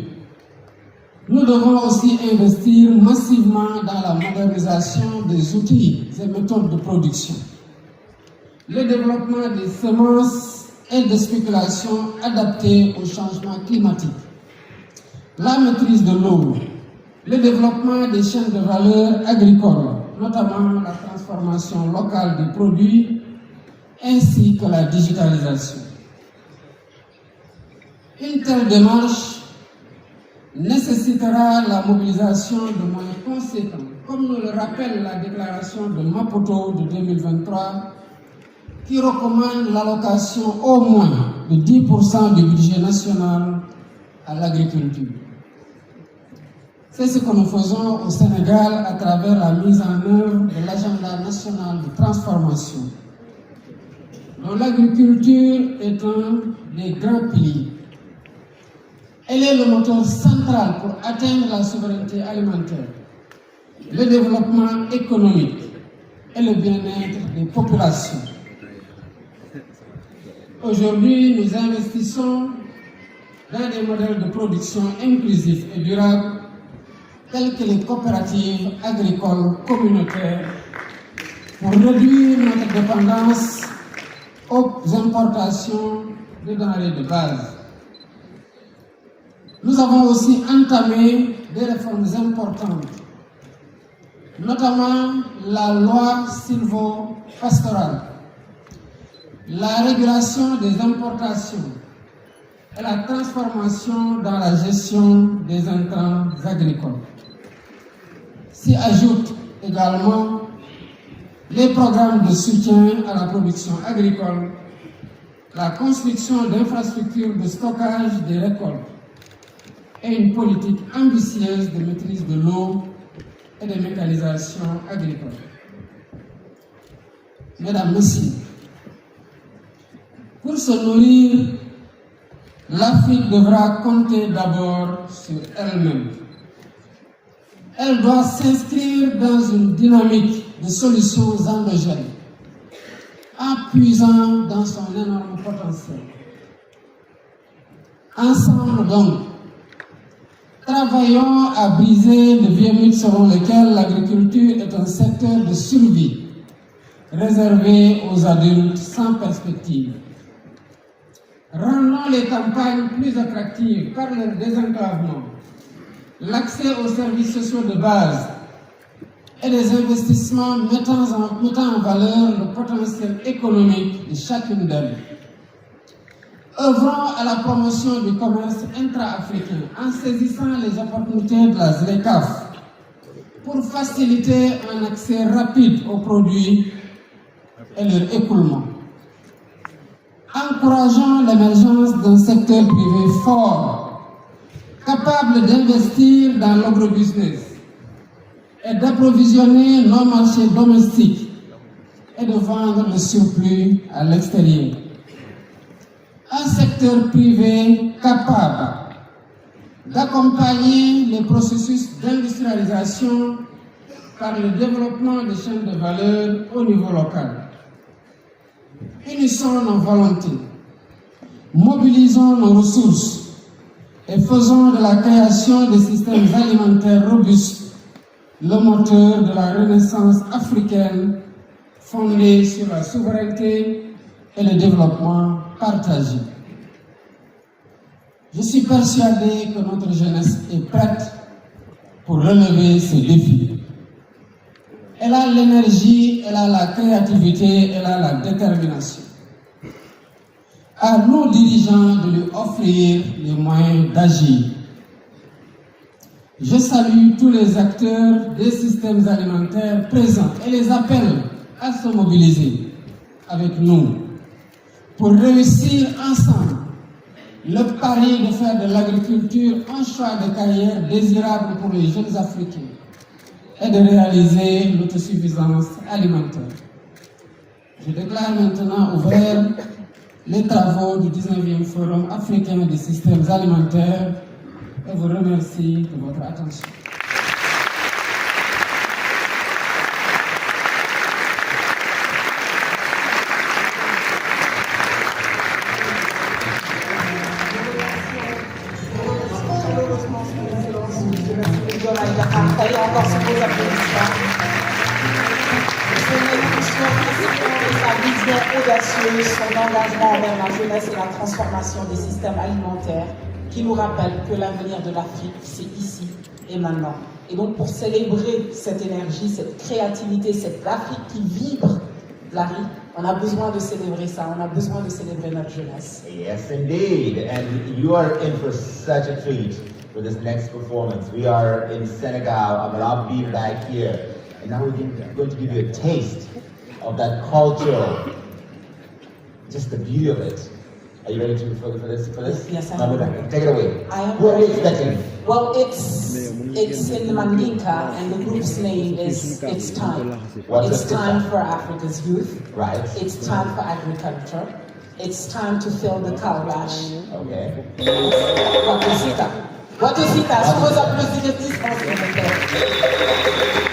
nous devons aussi investir massivement dans la modernisation des outils et méthodes de production, le développement des semences et des spéculations adaptées au changement climatique, la maîtrise de l'eau, le développement des chaînes de valeur agricoles, notamment la transformation locale des produits, ainsi que la digitalisation. Une telle démarche nécessitera la mobilisation de moyens conséquents, comme nous le rappelle la déclaration de Maputo de 2023, qui recommande l'allocation au moins de 10% du budget national à l'agriculture. C'est ce que nous faisons au Sénégal à travers la mise en œuvre de l'agenda national de transformation, dont l'agriculture est un des grands piliers. Elle est le moteur central pour atteindre la souveraineté alimentaire, le développement économique et le bien-être des populations. Aujourd'hui, nous investissons dans des modèles de production inclusifs et durables tels que les coopératives agricoles communautaires pour réduire notre dépendance aux importations de denrées de base. Nous avons aussi entamé des réformes importantes, notamment la loi sylvo-pastorale, la régulation des importations et la transformation dans la gestion des intrants agricoles. S'y ajoutent également les programmes de soutien à la production agricole, la construction d'infrastructures de stockage des récoltes et une politique ambitieuse de maîtrise de l'eau et de mécanisation agricole. Mesdames, Messieurs, pour se nourrir, l'Afrique devra compter d'abord sur elle-même. Elle doit s'inscrire dans une dynamique de solutions endogènes, en puisant dans son énorme potentiel. Ensemble donc, travaillons à briser le vieux mythe selon lequel l'agriculture est un secteur de survie réservé aux adultes sans perspective. Rendons les campagnes plus attractives par leur désenclavement, l'accès aux services sociaux de base et les investissements mettant en valeur le potentiel économique de chacune d'elles. Œuvrons à la promotion du commerce intra-africain en saisissant les opportunités de la ZLECAf pour faciliter un accès rapide aux produits et leur écoulement. Encourageons l'émergence d'un secteur privé fort, capable d'investir dans l'agrobusiness et d'approvisionner nos marchés domestiques et de vendre le surplus à l'extérieur. Un secteur privé capable d'accompagner les processus d'industrialisation par le développement des chaînes de valeur au niveau local. Unissons nos volontés, mobilisons nos ressources et faisons de la création des systèmes alimentaires robustes le moteur de la renaissance africaine fondée sur la souveraineté et le développement partagé. Je suis persuadé que notre jeunesse est prête pour relever ces défis. Elle a l'énergie, elle a la créativité, elle a la détermination. À nos dirigeants de lui offrir les moyens d'agir. Je salue tous les acteurs des systèmes alimentaires présents et les appelle à se mobiliser avec nous pour réussir ensemble le pari de faire de l'agriculture un choix de carrière désirable pour les jeunes Africains et de réaliser l'autosuffisance alimentaire. Je déclare maintenant ouvert les travaux du 19e Forum africain des systèmes alimentaires et vous remercie de votre attention. Encore sur vos applaudissements. Son évolution et sa vision audacieuse, son engagement envers la jeunesse et la transformation des systèmes alimentaires qui nous rappellent que l'avenir de l'Afrique, c'est ici et maintenant. Et donc pour célébrer cette énergie, cette créativité, cette Afrique qui vibre, Larry, on a besoin de célébrer ça, on a besoin de célébrer notre jeunesse. Yes, indeed. And you are in for such a treat for this next performance. We are in Senegal. I'm going to be back here. And now we're going to give you a taste of that culture, just the beauty of it. Are you ready for this? Yes, I am. Take it away. I am. Who are we expecting? Well, it's in Mandinka, and the group's name is It's Time. It's time for Africa's youth. Right. It's time for agriculture. It's time to fill the calabash. Okay. Watosita, sous vos applaudissements, s'il vous plaît.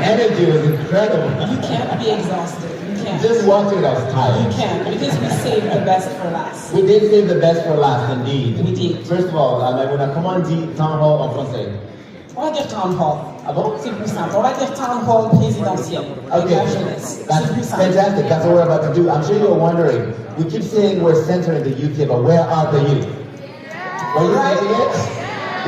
energy was incredible. You can't be exhausted. You can't. Just watching it, I was You tired. can't, because we saved the best for last. We did save the best for last, indeed. We did. First of all, comment on dit town hall en français? On va dire town hall. Ah bon? C'est plus simple. On va dire town hall présidentiel. Avec Okay, la jeunesse. that's C'est plus simple. fantastic. That's what we're about to do. I'm sure you're wondering. We keep saying we're centered in the UK, but where are the youth? Were you thinking it?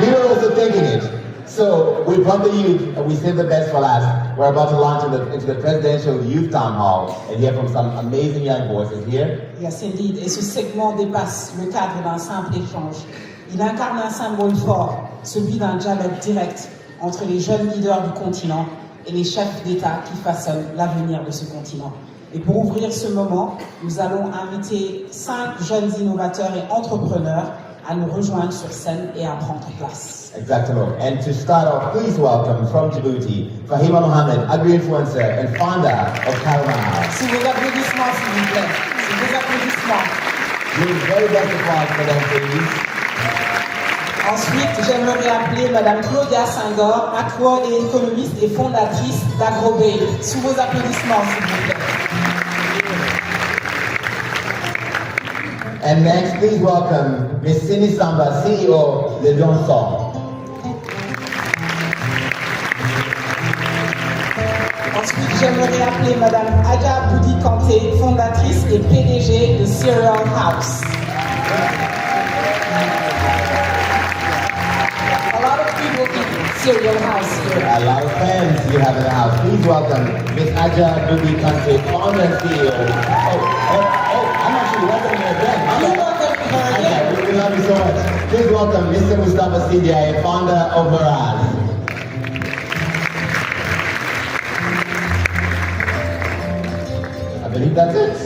We were also thinking it. So we brought the youth, and we saved the best for last. We're about to launch into the presidential youth town hall and hear from some amazing young voices here. Yes, indeed. Et ce segment dépasse le cadre d'un simple échange. Il incarne un symbole fort, celui d'un dialogue direct entre les jeunes leaders du continent et les chefs d'État qui façonnent l'avenir de ce continent. Et pour ouvrir ce moment, nous allons inviter 5 jeunes innovateurs et entrepreneurs à nous rejoindre sur scène et à prendre place. Exactement. And to start off, please welcome from Djibouti, Fahima Mohammed, agri-influencer and founder of Kalmar. Sous vos applaudissements, s'il vous plaît. Sous vos applaudissements. Give very best applause for them, please. Ensuite, j'aimerais appeler Madame Claudia Senghor, macro et économiste et fondatrice d'AgroBay. Sous vos applaudissements, s'il vous plaît. And next, please welcome Ms. Cindy Samba, CEO de Johnson. Ensuite, j'aimerais appeler Madame Adja Boudi Kanté, fondatrice et PDG de Cereal House. A lot of people in Cereal House here. A lot of fans you have in the house. Please welcome Ms. Adja Boudi Kanté, founder and CEO. I'm actually welcoming her again. You welcome her again. We love you so much. Please welcome Mr. Mustafa Sidiye, founder of Veraz. I believe that's it.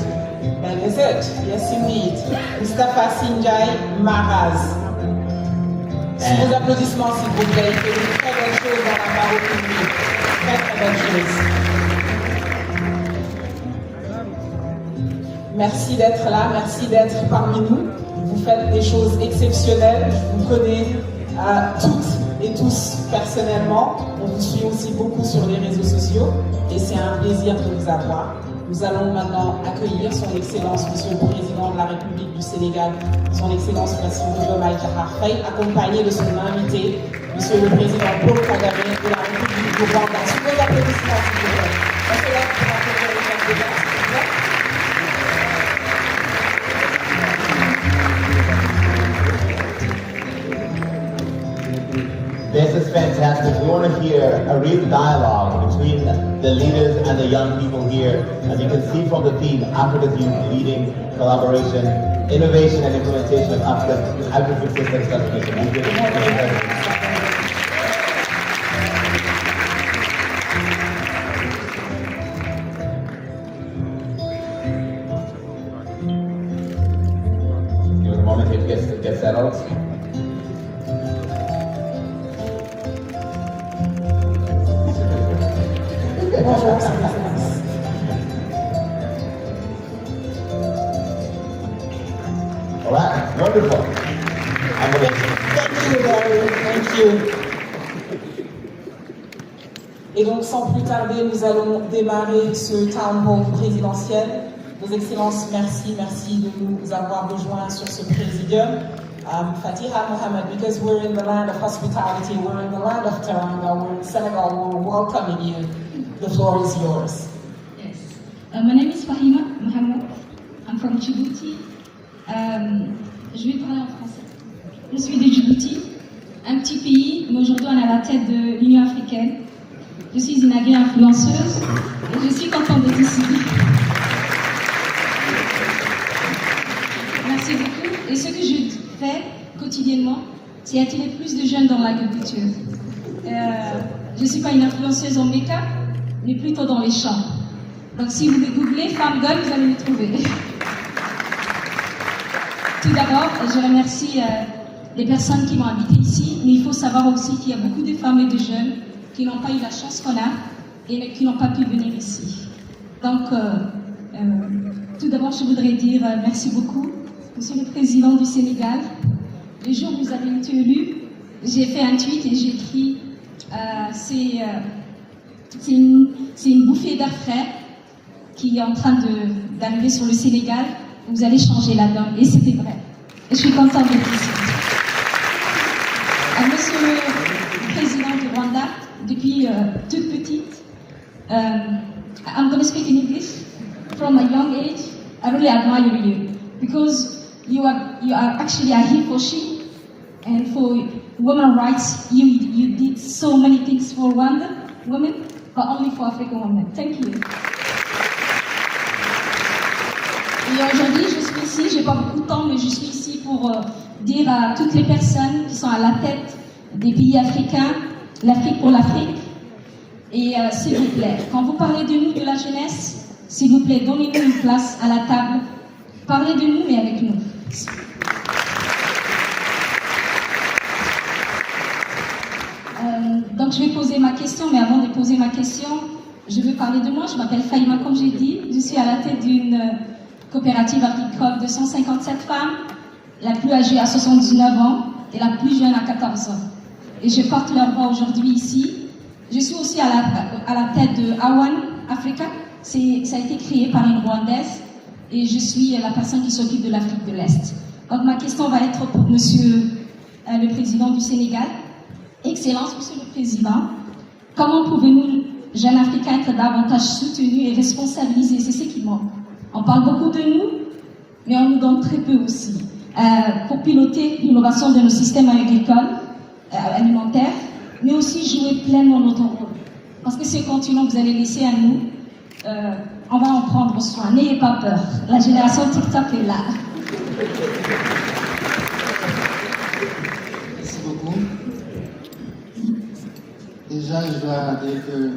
That is it. Yes, indeed. Mustafa Sinjai Maraz. Sous vos applaudissements, s'il vous plaît. Il fait une très belle chose dans la parole publique. Très, très belle chose. Merci d'être là, merci d'être parmi nous. Vous faites des choses exceptionnelles. Je vous connais toutes et tous personnellement. On vous suit aussi beaucoup sur les réseaux sociaux et c'est un plaisir de vous avoir. Nous allons maintenant accueillir son Excellence, Monsieur le Président de la République du Sénégal, son Excellence Bassirou Diomaye Diakhar Faye, accompagné de son invité, Monsieur le Président Paul Kagame de la République du Rwanda. Sous vos applaudissements, s'il vous plaît. Parce que là, pour accueillir le chef d'État, s'il vous plaît. This is fantastic. We want to hear a real dialogue between the leaders and the young people here. As you can see from the theme, Africa's Youth Leading Collaboration, Innovation and Implementation of Africa's Agri-Food Systems Transformation. Give us a moment here to get settled. Bonjour, Son Excellence. All right, wonderful. Thank you, Larry. Thank you. Et donc, sans plus tarder, nous allons démarrer ce town hall présidentiel. Vos Excellences, merci de nous avoir rejoints sur ce présidium. Fatiha Mohammed, because we're in the land of hospitality, we're in the land of Teranga, we're in Senegal, we're welcoming you. The floor is yours. Yes. My name is Fahima Mohammed. I'm from Djibouti. Je vais parler en français. Je suis de Djibouti, un petit pays, mais aujourd'hui on est à la tête de l'Union africaine. Je suis une agri-influenceuse et je suis contente d'être ici. Merci beaucoup. Et ce que je fais quotidiennement, c'est attirer plus de jeunes dans l'agriculture. Je ne suis pas une influenceuse en make-up, mais plutôt dans les champs. Donc si vous googlez Femme Gold, vous allez me trouver. Tout d'abord, je remercie les personnes qui m'ont invité ici, mais il faut savoir aussi qu'il y a beaucoup de femmes et de jeunes qui n'ont pas eu la chance qu'on a et qui n'ont pas pu venir ici. Donc, tout d'abord, je voudrais dire merci beaucoup, Monsieur le Président du Sénégal. Le jour où vous avez été élu, j'ai fait un tweet et j'ai écrit C'est une bouffée d'air frais qui est en train d'arriver sur le Sénégal. Vous allez changer la donne, et c'était vrai. Et je suis contente d'être ici. Monsieur le Président du Rwanda, depuis toute petite, I'm going to speak in English. From a young age, I really admire you because you are actually a he for she, and for women's rights, you did so many things for Rwanda women, but only for African women. Thank you. Et aujourd'hui, je suis ici, j'ai pas beaucoup de temps, mais je suis ici pour dire à toutes les personnes qui sont à la tête des pays africains, l'Afrique pour l'Afrique. Et s'il vous plaît, quand vous parlez de nous, de la jeunesse, s'il vous plaît, donnez-nous une place à la table. Parlez de nous, mais avec nous. Donc je vais poser ma question, mais avant de poser ma question, je veux parler de moi. Je m'appelle Faïma, comme j'ai dit. Je suis à la tête d'une coopérative agricole de 157 femmes. La plus âgée a 79 ans et la plus jeune a 14 ans. Et je porte leur voix aujourd'hui ici. Je suis aussi à la tête de Awan Africa. Ça a été créé par une Rwandaise et je suis la personne qui s'occupe de l'Afrique de l'Est. Donc ma question va être pour Monsieur le Président du Sénégal. Excellence, Monsieur le Président, comment pouvez-nous, jeunes Africains, être davantage soutenus et responsabilisés? C'est ce qui manque. On parle beaucoup de nous, mais on nous donne très peu aussi. Pour piloter l'innovation de nos systèmes agricoles, alimentaires, mais aussi jouer pleinement notre rôle. Parce que ce continent que vous allez laisser à nous, on va en prendre soin. N'ayez pas peur. La génération TikTok est là. Merci beaucoup. Déjà, je dois dire que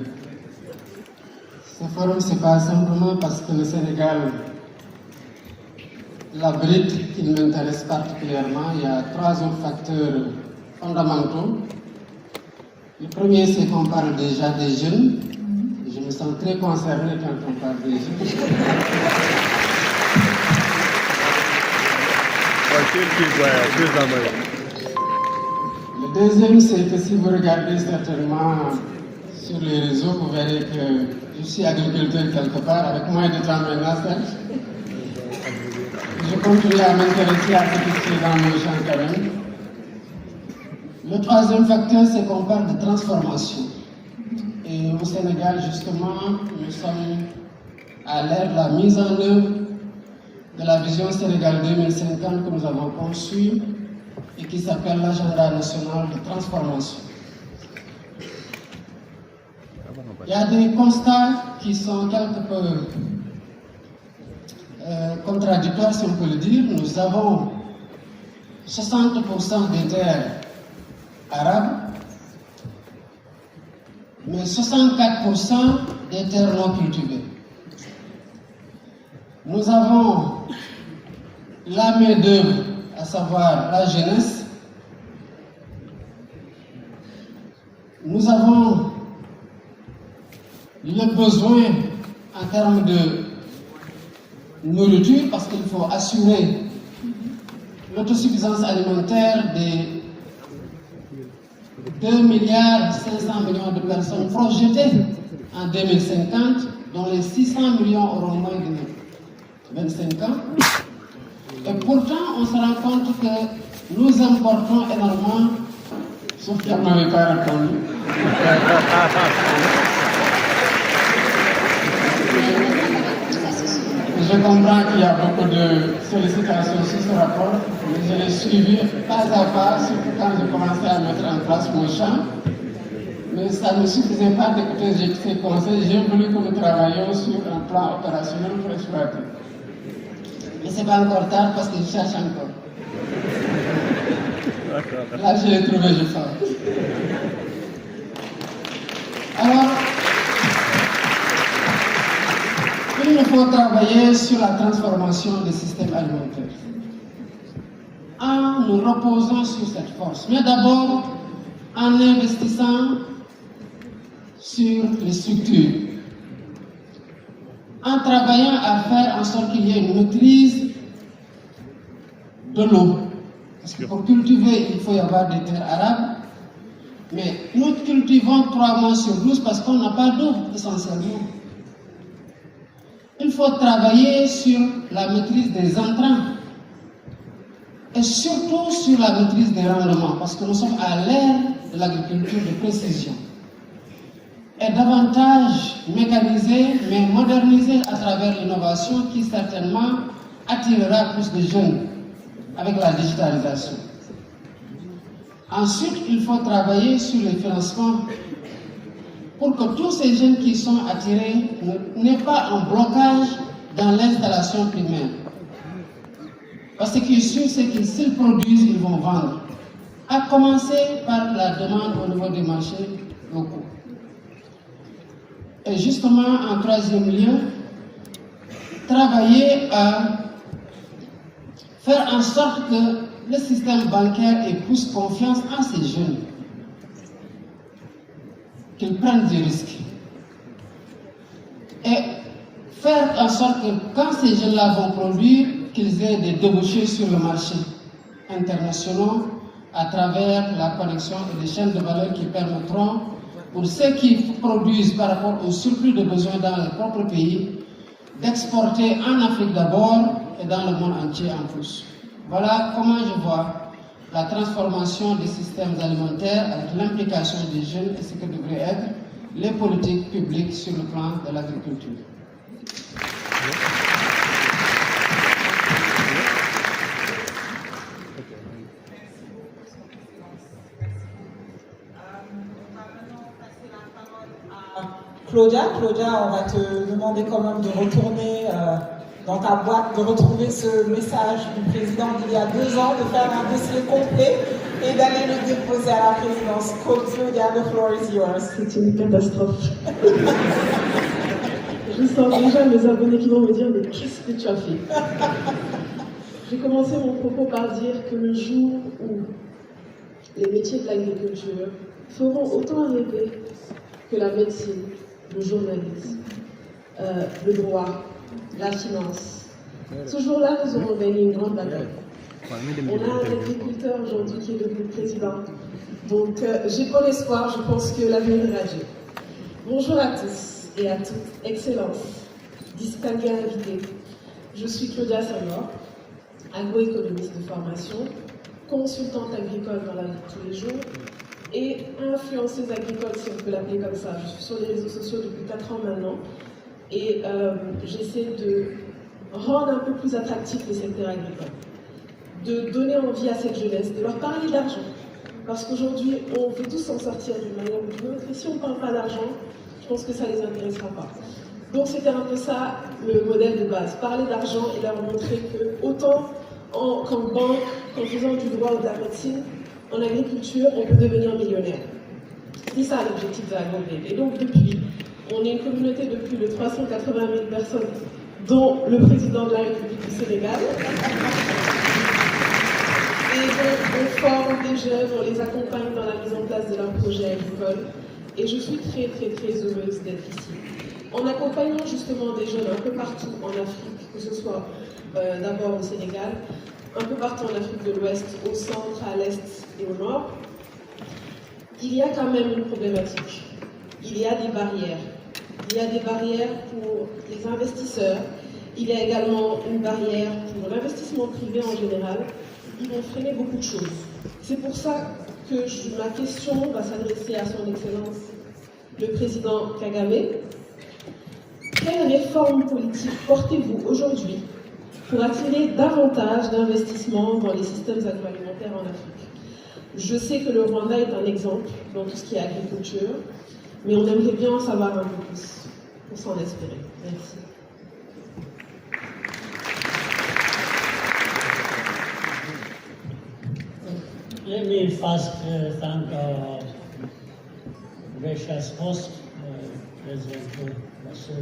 ce forum, ce n'est pas simplement parce que le Sénégal l'abrite qui m'intéresse particulièrement. Il y a 3 autres facteurs fondamentaux. Le premier, c'est qu'on parle déjà des jeunes. Je me sens très concerné quand on parle des jeunes. Le deuxième, c'est que si vous regardez certainement sur les réseaux, vous verrez que je suis agriculteur quelque part, avec moins de temps maintenant, certes. Je continue à m'intéresser à ce qui est dans nos champs quand même. Le troisième facteur, c'est qu'on parle de transformation. Et au Sénégal, justement, nous sommes à l'ère de la mise en œuvre de la vision Sénégal 2050 que nous avons conçue et qui s'appelle l'agenda national de transformation. Il y a des constats qui sont quelque peu contradictoires, si on peut le dire. Nous avons 60% des terres arabes, mais 64% des terres non cultivées. Nous avons la main-d'œuvre, à savoir la jeunesse. Nous avons le besoin en termes de nourriture, parce qu'il faut assurer l'autosuffisance alimentaire des 2,5 milliards de personnes projetées en 2050, dont les 600 millions auront moins de 25 ans. Et pourtant, on se rend compte que nous importons énormément, sauf qu'elle ne m'avait pas répondu. Je comprends qu'il y a beaucoup de sollicitations sur ce rapport, mais je l'ai suivi pas à pas, surtout quand j'ai commencé à mettre en place mon champ. Mais ça ne suffisait pas d'écouter ces conseils, j'ai voulu que nous travaillions sur un plan opérationnel pour exploiter. Mais ce n'est pas encore tard parce que je cherche encore. Là, je l'ai trouvé, je sors. Alors, il nous faut travailler sur la transformation des systèmes alimentaires en nous reposant sur cette force. Mais d'abord, en investissant sur les structures, en travaillant à faire en sorte qu'il y ait une maîtrise de l'eau. Parce que pour cultiver, il faut y avoir des terres arables, Mais nous cultivons 3 mois sur 12 parce qu'on n'a pas d'eau, essentiellement. Il faut travailler sur la maîtrise des entrants et surtout sur la maîtrise des rendements, parce que nous sommes à l'ère de l'agriculture de précision. Et davantage mécanisée, mais modernisée à travers l'innovation qui certainement attirera plus de jeunes avec la digitalisation. Ensuite, il faut travailler sur le financement pour que tous ces jeunes qui sont attirés n'aient pas un blocage dans l'installation primaire. Parce que ce qui est sûr, c'est que s'ils produisent, ils vont vendre. À commencer par la demande au niveau des marchés locaux. Et justement, en troisième lieu, travailler à faire en sorte que le système bancaire épouse confiance en ces jeunes, qu'ils prennent des risques. Et faire en sorte que quand ces jeunes-là vont produire, qu'ils aient des débouchés sur le marché international à travers la connexion et des chaînes de valeur qui permettront, pour ceux qui produisent par rapport au surplus de besoins dans leur propre pays, d'exporter en Afrique d'abord et dans le monde entier en plus. Voilà comment je vois la transformation des systèmes alimentaires avec l'implication des jeunes et ce que devraient être les politiques publiques sur le plan de l'agriculture. Claudia, on va te demander quand même de retourner dans ta boîte, de retrouver ce message du président d'il y a 2 ans, de faire un dossier complet et d'aller le déposer à la présidence. Claudia, the floor is yours. C'est une catastrophe. Je sens déjà mes abonnés qui vont me dire, mais qu'est-ce que tu as fait? J'ai commencé mon propos par dire que le jour où les métiers de l'agriculture feront autant rêver que la médecine, le journalisme, le droit, la finance. Ce jour-là, nous aurons gagné une grande bataille. On a un agriculteur aujourd'hui qui est devenu président. Donc, j'ai bon espoir, je pense que l'avenir est radieux. Bonjour à tous et à toutes. Excellence, distingués invités. Je suis Claudia Senghor, agroéconomiste de formation, consultante agricole dans la vie de tous les jours et influenceuse agricole, si on peut l'appeler comme ça. Je suis sur les réseaux sociaux depuis 4 ans maintenant et j'essaie de rendre un peu plus attractif le secteur agricole, de donner envie à cette jeunesse, de leur parler d'argent. Parce qu'aujourd'hui, on veut tous s'en sortir d'une manière ou d'une autre, et si on ne parle pas d'argent, je pense que ça ne les intéressera pas. Donc c'était un peu ça le modèle de base, parler d'argent et leur montrer que autant qu'en banque, qu'en faisant du droit ou de la médecine, en agriculture, on peut devenir millionnaire. C'est ça l'objectif de l'AgroBD. Et donc depuis, on est une communauté de plus de 380 000 personnes, dont le président de la République du Sénégal. Et donc on forme des jeunes, on les accompagne dans la mise en place de leurs projets agricoles. Et je suis très heureuse d'être ici. En accompagnant justement des jeunes un peu partout en Afrique, que ce soit d'abord au Sénégal, un peu partout en Afrique de l'Ouest, au centre, à l'Est et au Nord, il y a quand même une problématique. Il y a des barrières. Il y a des barrières pour les investisseurs. Il y a également une barrière pour l'investissement privé en général. Ils vont freiner beaucoup de choses. C'est pour ça que ma question va s'adresser à son Excellence, le président Kagame. Quelle réforme politique portez-vous aujourd'hui pour attirer davantage d'investissements dans les systèmes agroalimentaires en Afrique? Je sais que le Rwanda est un exemple dans tout ce qui est agriculture, mais on aimerait bien en savoir un peu plus pour s'en inspirer. Merci. Let me first thank our gracious host, President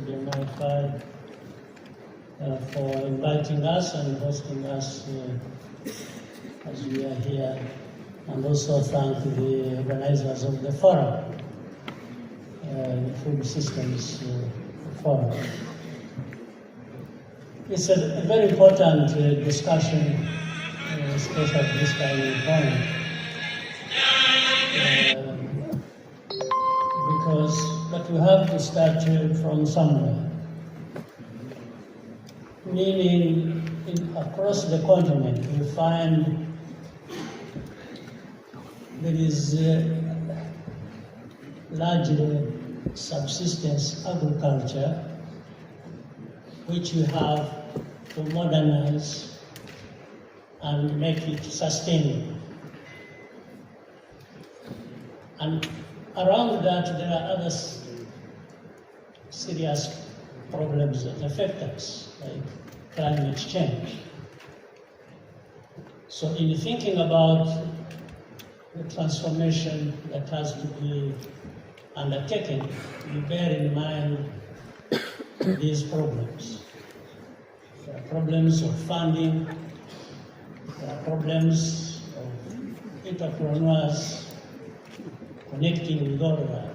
Diamniadio, for inviting us and hosting us as we are here, and also thank the organizers of the forum, the Food Systems Forum. It's a very important discussion, especially at this time in time. we have to start from somewhere. Meaning, across the continent, we find there is largely subsistence agriculture, which we have to modernize and make it sustainable. And around that, there are other serious problems that affect us, like climate change. So in thinking about the transformation that has to be undertaken, we bear in mind these problems. There are problems of funding, there are problems of entrepreneurs connecting with all of that.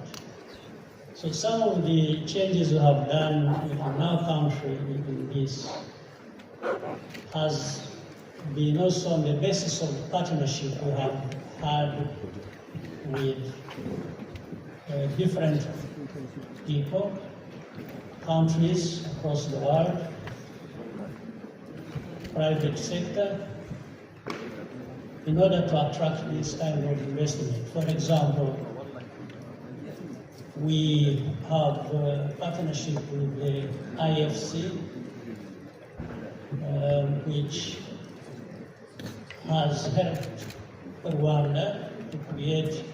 So some of the changes we have done in our country in this has been also on the basis of the partnership we have had with different people, countries across the world, private sector, in order to attract this kind of investment. For example, we have a partnership with the IFC, which has helped Rwanda to create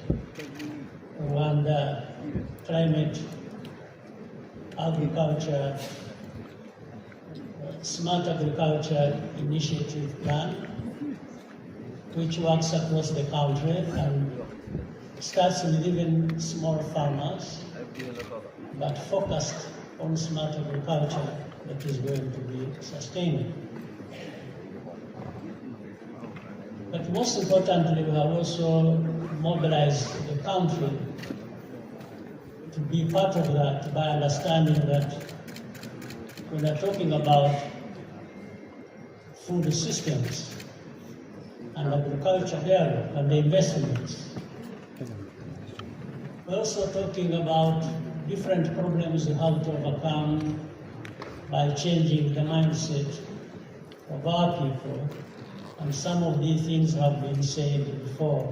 Rwanda Climate Agriculture, Smart Agriculture Initiative Plan, which works across the country and starts with even small farmers, but focused on smart agriculture that is going to be sustainable. But most importantly, we have also mobilized the country to be part of that by understanding that when we're talking about food systems and agriculture there and the investments, we're also talking about different problems we have to overcome by changing the mindset of our people. And some of these things have been said before,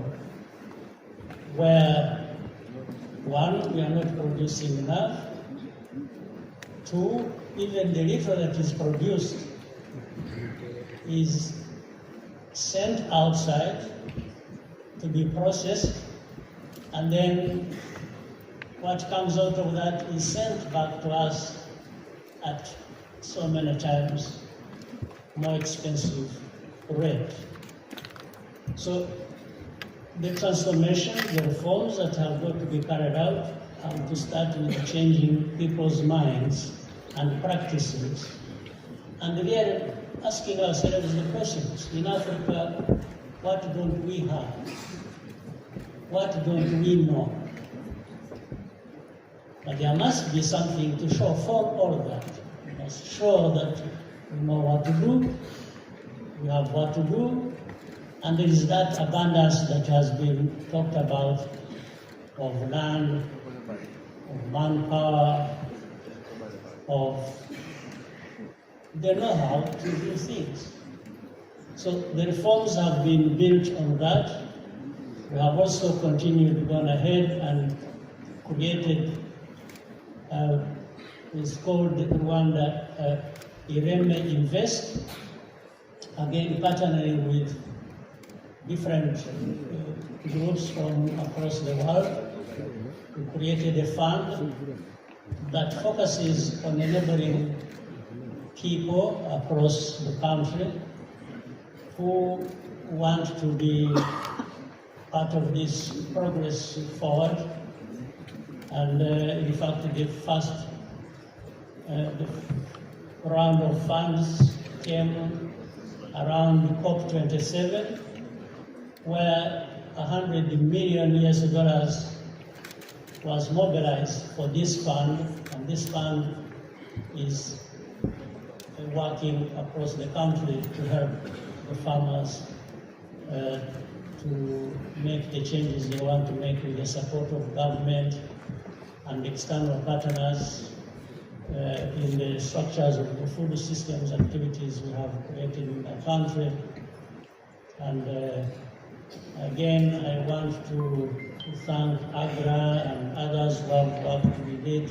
where one, we are not producing enough. Two, even the little that is produced is sent outside to be processed, and then what comes out of that is sent back to us at so many times more expensive rate. So the transformation, the reforms that have got to be carried out have to start with changing people's minds and practices. And we are asking ourselves the questions. In Africa, what don't we have? What don't we know? But there must be something to show for all of that. We must show that we know what to do, we have what to do, and there is that abundance that has been talked about of land, of manpower, of the know-how to do things. So the reforms have been built on that. We have also continued, gone ahead and created, it's called Rwanda Ireme Invest, again partnering with different groups from across the world. We created a fund that focuses on enabling people across the country who want to be part of this progress forward. And in fact, the first the round of funds came around COP27, where $100 million was mobilized for this fund, and this fund is working across the country to help the farmers to make the changes they want to make with the support of government and external partners in the structures of the food systems activities we have created in the country. And again, I want to thank AGRA and others who have worked with it.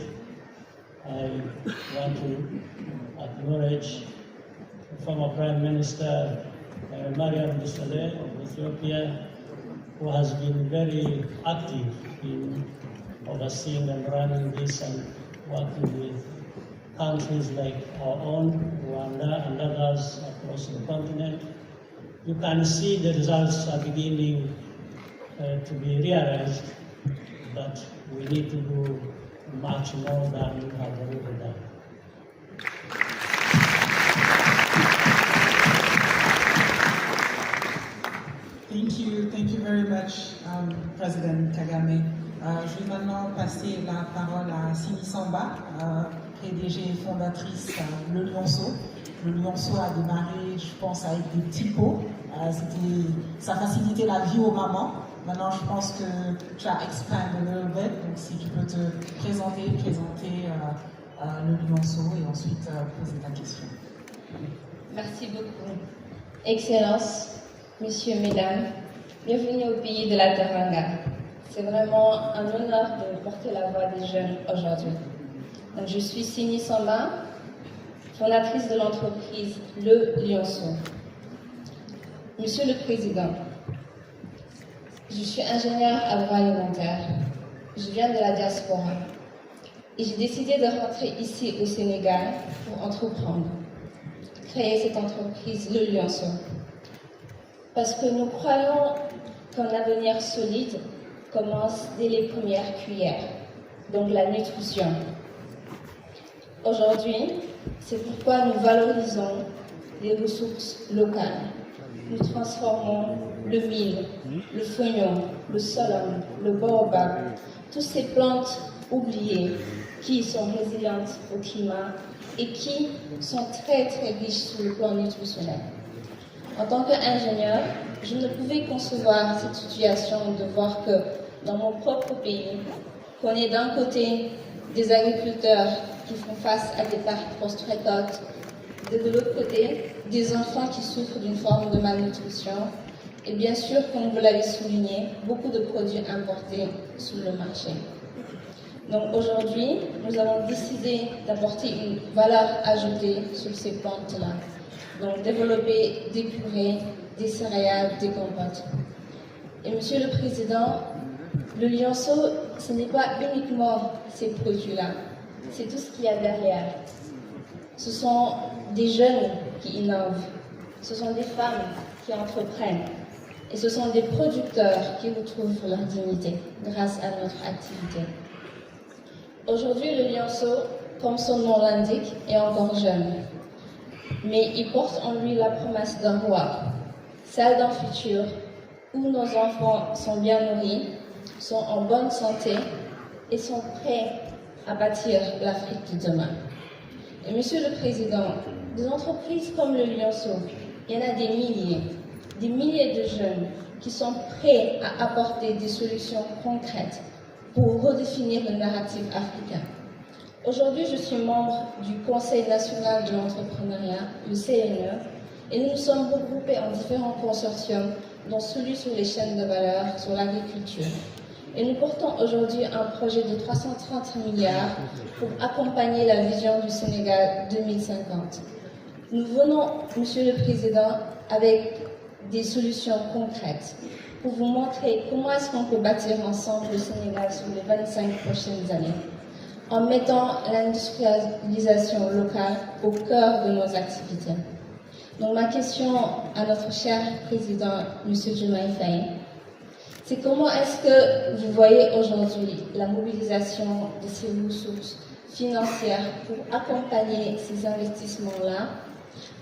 I want to acknowledge the former Prime Minister Mariam Desalegn of Ethiopia, who has been very active in overseeing and running this and working with countries like our own, Rwanda, and others across the continent. You can see the results are beginning to be realized, but we need to do much more than we have already done. Thank you very much, President Kagame. Je vais maintenant passer la parole à Sini Samba, PDG et fondatrice Le Lionceau. Le Lionceau a démarré, je pense, avec des petits pots. Ça facilitait la vie aux mamans. Maintenant, je pense que tu as expandé a little bit. Donc, si tu peux te présenter Le Lionceau et ensuite poser ta question. Merci beaucoup. Excellence, messieurs, mesdames, bienvenue au pays de la Teranga. C'est vraiment un honneur de porter la voix des jeunes aujourd'hui. Donc, je suis Sini Samba, fondatrice de l'entreprise Le Lionceau. Monsieur le Président, je suis ingénieure agroalimentaire. Je viens de la diaspora et j'ai décidé de rentrer ici au Sénégal pour entreprendre, créer cette entreprise Le Lionceau. Parce que nous croyons qu'un avenir solide commence dès les premières cuillères, donc la nutrition. Aujourd'hui, c'est pourquoi nous valorisons les ressources locales. Nous transformons le mil, le feuillon, le solum, le baobab, toutes ces plantes oubliées qui sont résilientes au climat et qui sont très très riches sur le plan nutritionnel. En tant qu'ingénieur, je ne pouvais concevoir cette situation de voir que dans mon propre pays, qu'on ait d'un côté des agriculteurs qui font face à des pertes post-récolte, et de l'autre côté, des enfants qui souffrent d'une forme de malnutrition, et bien sûr, comme vous l'avez souligné, beaucoup de produits importés sur le marché. Donc aujourd'hui, nous avons décidé d'apporter une valeur ajoutée sur ces plantes-là. Donc développer des purées, des céréales, des compotes. Et Monsieur le Président, le Lionceau, ce n'est pas uniquement ces produits-là, c'est tout ce qu'il y a derrière. Ce sont des jeunes qui innovent, ce sont des femmes qui entreprennent, et ce sont des producteurs qui retrouvent leur dignité grâce à notre activité. Aujourd'hui, le Lionceau, comme son nom l'indique, est encore jeune, mais il porte en lui la promesse d'un roi, celle d'un futur où nos enfants sont bien nourris, sont en bonne santé et sont prêts à bâtir l'Afrique de demain. Et Monsieur le Président, des entreprises comme le Lionceau, il y en a des milliers de jeunes qui sont prêts à apporter des solutions concrètes pour redéfinir le narratif africain. Aujourd'hui, je suis membre du Conseil national de l'entrepreneuriat, le CNE, et nous nous sommes regroupés en différents consortiums, dont celui sur les chaînes de valeur, sur l'agriculture. Et nous portons aujourd'hui un projet de 330 milliards pour accompagner la vision du Sénégal 2050. Nous venons, Monsieur le Président, avec des solutions concrètes pour vous montrer comment est-ce qu'on peut bâtir ensemble le Sénégal sur les 25 prochaines années, en mettant l'industrialisation locale au cœur de nos activités. Donc ma question à notre cher Président, M. Diomaye Faye, c'est comment est-ce que vous voyez aujourd'hui la mobilisation de ces ressources financières pour accompagner ces investissements-là?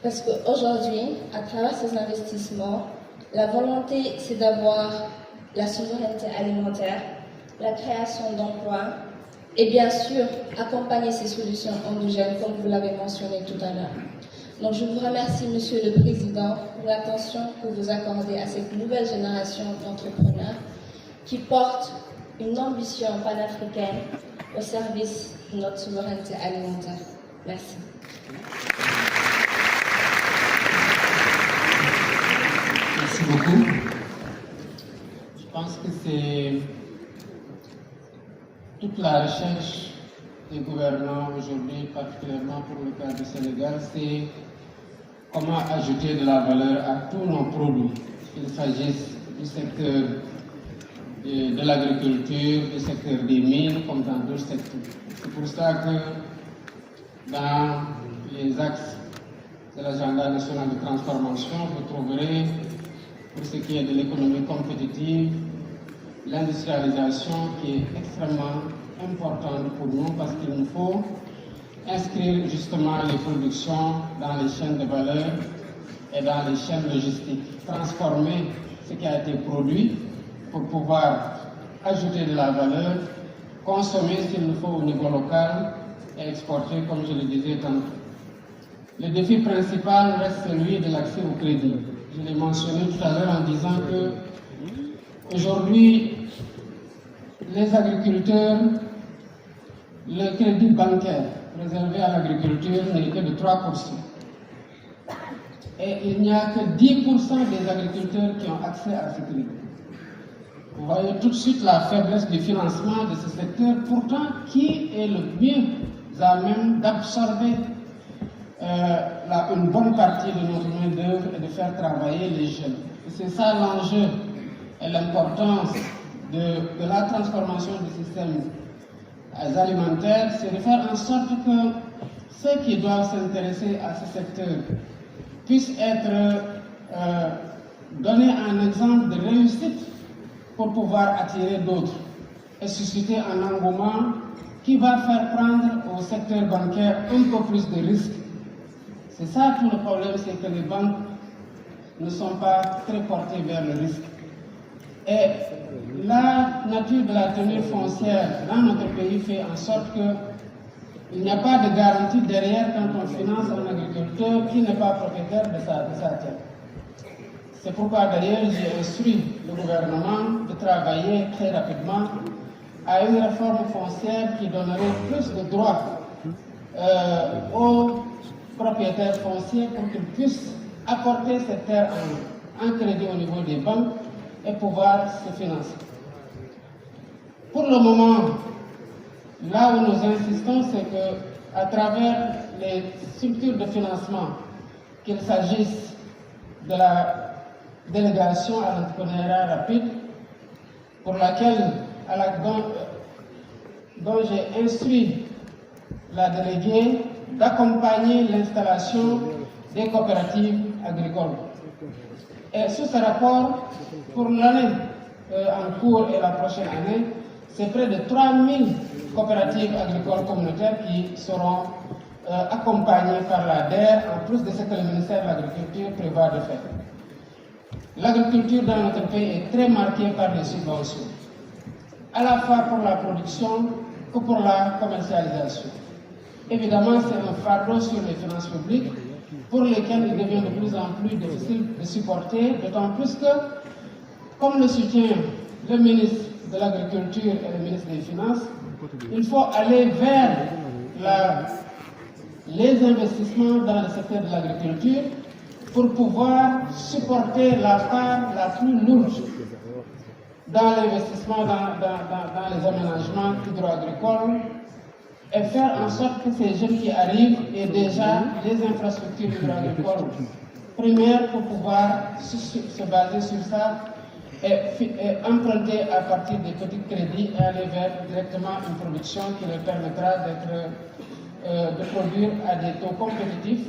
Parce qu'aujourd'hui, à travers ces investissements, la volonté, c'est d'avoir la souveraineté alimentaire, la création d'emplois et bien sûr accompagner ces solutions endogènes, comme vous l'avez mentionné tout à l'heure. Donc je vous remercie, Monsieur le Président, pour l'attention que vous accordez à cette nouvelle génération d'entrepreneurs qui portent une ambition panafricaine au service de notre souveraineté alimentaire. Merci. Merci beaucoup. Je pense que c'est toute la recherche des gouvernants aujourd'hui, particulièrement pour le cas du Sénégal, c'est comment ajouter de la valeur à tous nos produits, qu'il s'agisse du secteur de l'agriculture, du secteur des mines, comme dans d'autres secteurs. C'est pour ça que dans les axes de l'agenda national de transformation, vous trouverez, pour ce qui est de l'économie compétitive, l'industrialisation qui est extrêmement importante pour nous parce qu'il nous faut inscrire justement les productions dans les chaînes de valeur et dans les chaînes logistiques, transformer ce qui a été produit pour pouvoir ajouter de la valeur, consommer s'il le faut au niveau local et exporter comme je le disais tantôt. Le défi principal reste celui de l'accès au crédit. Je l'ai mentionné tout à l'heure en disant que aujourd'hui, les agriculteurs, le crédit bancaire réservé à l'agriculture n'est que de 3%. Et il n'y a que 10% des agriculteurs qui ont accès à ce crédit. Vous voyez tout de suite la faiblesse du financement de ce secteur, pourtant qui est le mieux à même d'absorber une bonne partie de notre main-d'œuvre et de faire travailler les jeunes. C'est ça l'enjeu et l'importance de la transformation du système alimentaire, c'est de faire en sorte que ceux qui doivent s'intéresser à ce secteur puissent être donnés un exemple de réussite pour pouvoir attirer d'autres et susciter un engouement qui va faire prendre au secteur bancaire un peu plus de risques. C'est ça tout le problème, c'est que les banques ne sont pas très portées vers le risque. Et la nature de la tenue foncière dans notre pays fait en sorte qu'il n'y a pas de garantie derrière quand on finance un agriculteur qui n'est pas propriétaire de sa terre. C'est pourquoi d'ailleurs j'ai instruit le gouvernement de travailler très rapidement à une réforme foncière qui donnerait plus de droits aux propriétaires fonciers pour qu'ils puissent apporter ces terres en crédit au niveau des banques et pouvoir se financer. Pour le moment, là où nous insistons, c'est qu'à travers les structures de financement, qu'il s'agisse de la délégation à l'entrepreneuriat rapide, pour laquelle, dont j'ai instruit la déléguée d'accompagner l'installation des coopératives agricoles. Et sous ce rapport, pour l'année en cours et la prochaine année, c'est près de 3000 coopératives agricoles communautaires qui seront accompagnées par la DER, en plus de ce que le ministère de l'Agriculture prévoit de faire. L'agriculture dans notre pays est très marquée par les subventions, à la fois pour la production que pour la commercialisation. Évidemment, c'est un fardeau sur les finances publiques pour lesquelles il devient de plus en plus difficile de supporter, d'autant plus que, comme le soutient le ministre de l'Agriculture et le ministre des Finances, il faut aller vers les investissements dans le secteur de l'agriculture pour pouvoir supporter la part la plus lourde dans l'investissement dans les aménagements hydro-agricoles et faire en sorte que ces jeunes qui arrivent aient déjà les infrastructures hydro-agricoles primaires pour pouvoir se baser sur ça et emprunter à partir des petits crédits et aller vers directement une production qui leur permettra de produire à des taux compétitifs,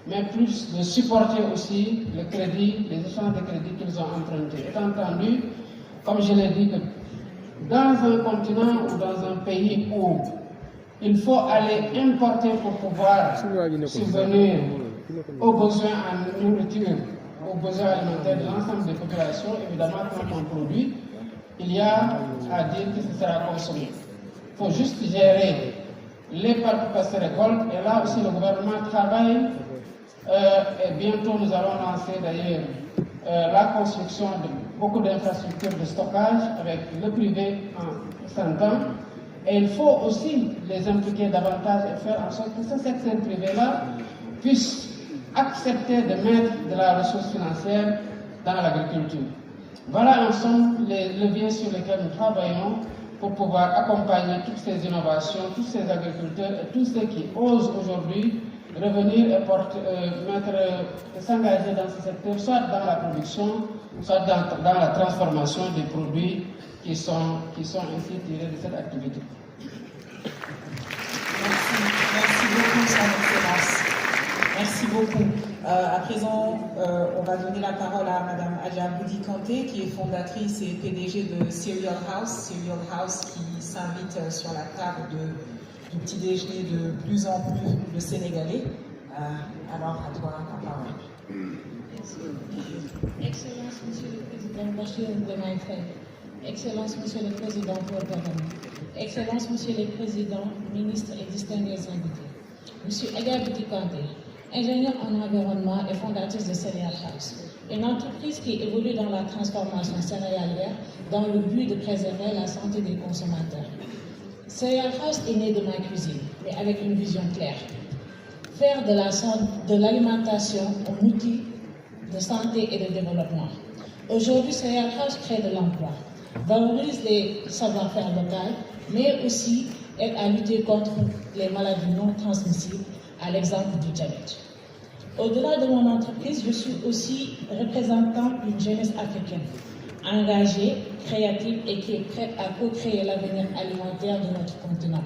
mais plus de supporter aussi le crédit, les échanges de crédits qu'ils ont empruntés. Étant entendu, comme je l'ai dit, que dans un continent ou dans un pays où il faut aller importer pour pouvoir subvenir aux besoins en nourriture, aux besoins alimentaires de l'ensemble des populations, évidemment, quand on produit, il y a à dire que ce sera consommé. Il faut juste gérer les parcs passerécoles, et là aussi le gouvernement travaille, et bientôt nous allons lancer d'ailleurs la construction beaucoup d'infrastructures de stockage avec le privé en s'entend. Et il faut aussi les impliquer davantage et faire en sorte que ce secteur privé-là puisse accepter de mettre de la ressource financière dans l'agriculture. Voilà en somme les leviers sur lesquels nous travaillons pour pouvoir accompagner toutes ces innovations, tous ces agriculteurs et tous ceux qui osent aujourd'hui revenir et s'engager dans ce secteur, soit dans la production, soit dans la transformation des produits qui sont ainsi tirés de cette activité. Merci beaucoup, Son Excellence. Merci beaucoup. À présent, on va donner la parole à Madame Adja Boudi Kanté, qui est fondatrice et PDG de Cereal House qui s'invite sur la table du petit déjeuner de plus en plus de Sénégalais. Alors, à toi la parole. Excellence, Monsieur le Président Bachir Diomaye Faye. Excellence, Monsieur le Président Paul Kagame. Excellence, Monsieur le Président, ministres et distingués invités. Monsieur Adja Boudi Kanté, ingénieur en environnement et fondatrice de Cereal House, une entreprise qui évolue dans la transformation céréalière dans le but de préserver la santé des consommateurs. Cereal House est né de ma cuisine, mais avec une vision claire. Faire de l'alimentation un outil de santé et de développement. Aujourd'hui, Cereal House crée de l'emploi, valorise les savoir-faire locaux, mais aussi aide à lutter contre les maladies non transmissibles, à l'exemple du diabète. Au-delà de mon entreprise, je suis aussi représentant d'une jeunesse africaine, engagée, créative et qui est prête à co-créer l'avenir alimentaire de notre continent.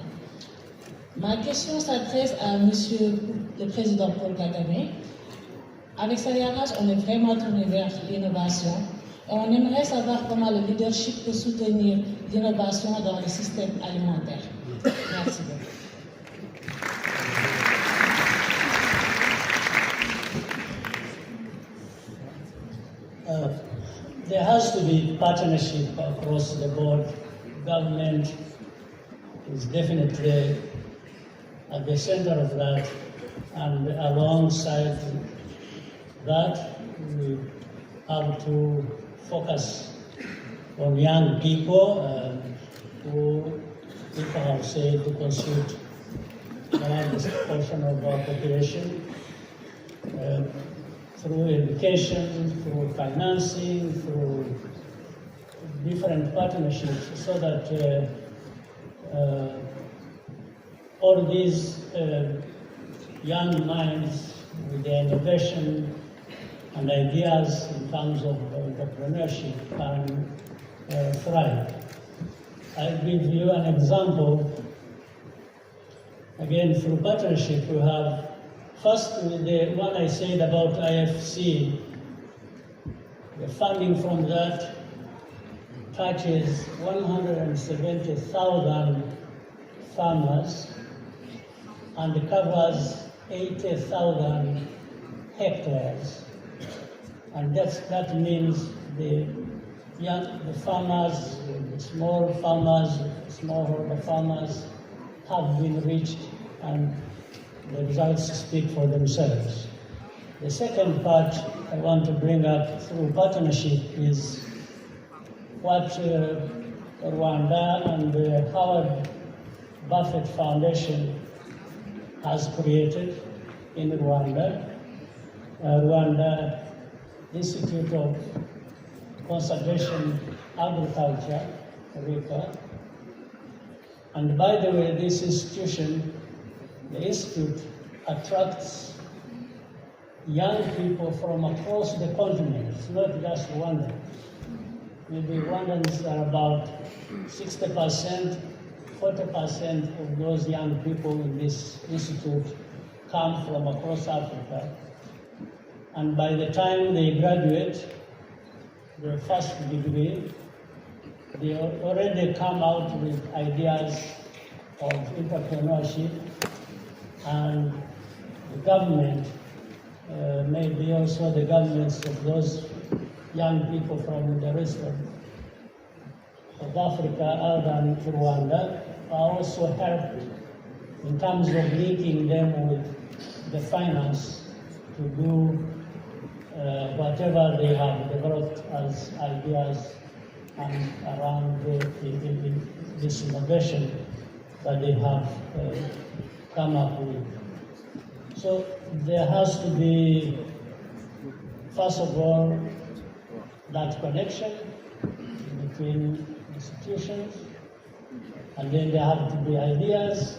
Ma question s'adresse à Monsieur le Président Paul Kagame. Avec Cereal House, on est vraiment tourné vers l'innovation et on aimerait savoir comment le leadership peut soutenir l'innovation dans le système alimentaire. Merci beaucoup. There has to be partnership across the board. Government is definitely at the center of that, and alongside that, we have to focus on young people who people have said to constitute the largest portion of our population. Through education, through financing, through different partnerships, so that all these young minds with their innovation and ideas in terms of entrepreneurship can thrive. I'll give you an example. Again, through partnership, we have first, the one I said about IFC, the funding from that touches 170,000 farmers and covers 80,000 hectares. And that means the farmers, the small farmers, smallholder farmers have been reached, and the results speak for themselves. The second part I want to bring up through partnership is what Rwanda and the Howard Buffett Foundation has created in Rwanda. Rwanda Institute of Conservation Agriculture, RICA. And by the way, this institution, the institute, attracts young people from across the continent. It's not just Rwanda. Maybe Rwandans are about 60%, 40% of those young people in this institute come from across Africa. And by the time they graduate their first degree, they already come out with ideas of entrepreneurship, and the government, maybe also the governments of those young people from the rest of Africa other than Rwanda are also helped in terms of linking them with the finance to do whatever they have developed as ideas and around this innovation that they have come up with. So there has to be, first of all, that connection between institutions, and then there have to be ideas.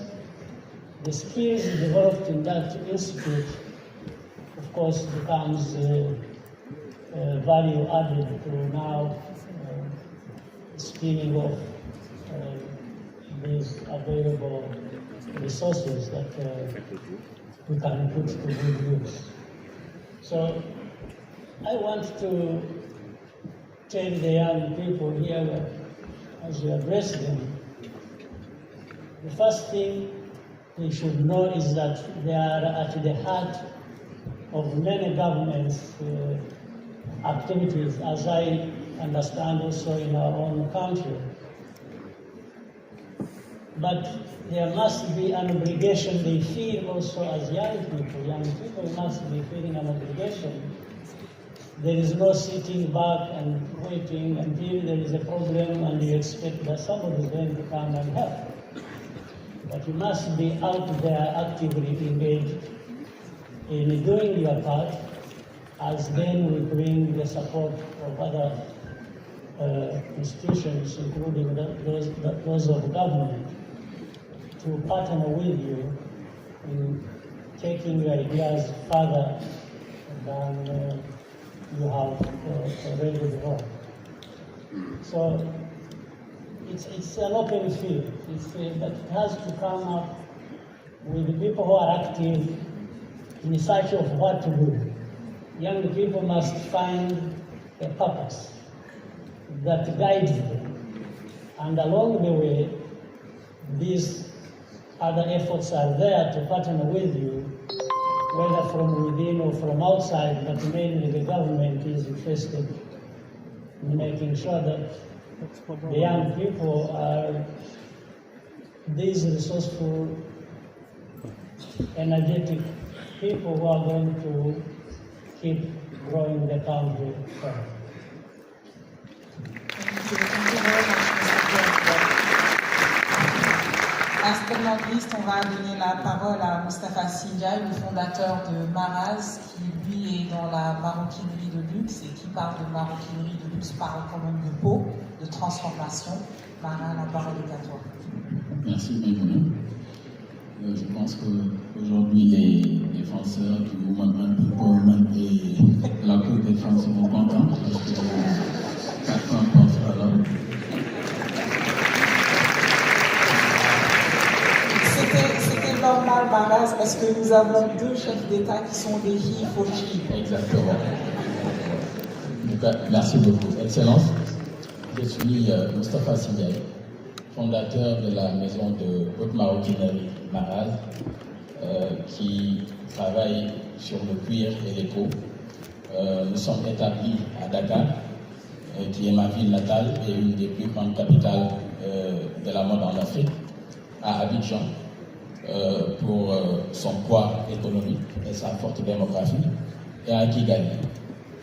The skills developed in that institute, of course, becomes value added to now spinning off these available resources that we can put to good use. So I want to tell the young people here, as we address them, the first thing they should know is that they are at the heart of many governments' activities, as I understand also in our own country. But there must be an obligation they feel also as young people. Young people must be feeling an obligation. There is no sitting back and waiting until there is a problem and you expect that somebody is going to come and help. But you must be out there actively engaged in doing your part, as then we bring the support of other institutions, including those of government, to partner with you in taking your ideas further than you have already developed. So it's an open field, but it has to come up with the people who are active in search of what to do. Young people must find a purpose that guides them. And along the way, these other efforts are there to partner with you, whether from within or from outside, but mainly the government is interested in making sure that the young people are these resourceful, energetic people who are going to keep growing the country forward. Thank you very much, Mr. President. Last but not least, on va donner la parole à Moustapha Sindiaye, le fondateur de Maraz, qui lui est dans la maroquinerie de luxe, et qui parle de maroquinerie de luxe, parle quand même de peau, de transformation. Maraz, la parole est à toi. Merci, Benjamin. Je pense qu'aujourd'hui, les défenseurs du mouvement Empowerment et la Cour des femmes seront contents parce que 4 ans pensera là. C'était normal, Maraz, parce que nous avons 2 chefs d'État qui sont des Hifochi. Exactement. Merci beaucoup. Excellence, je suis Moustapha Sindiaye, fondateur de la maison de haute maroquinerie Maraz, qui travaille sur le cuir et les peaux. Nous sommes établis à Dakar, qui est ma ville natale et une des plus grandes capitales de la mode en Afrique, à Abidjan, pour son poids économique et sa forte démographie, et à Kigali,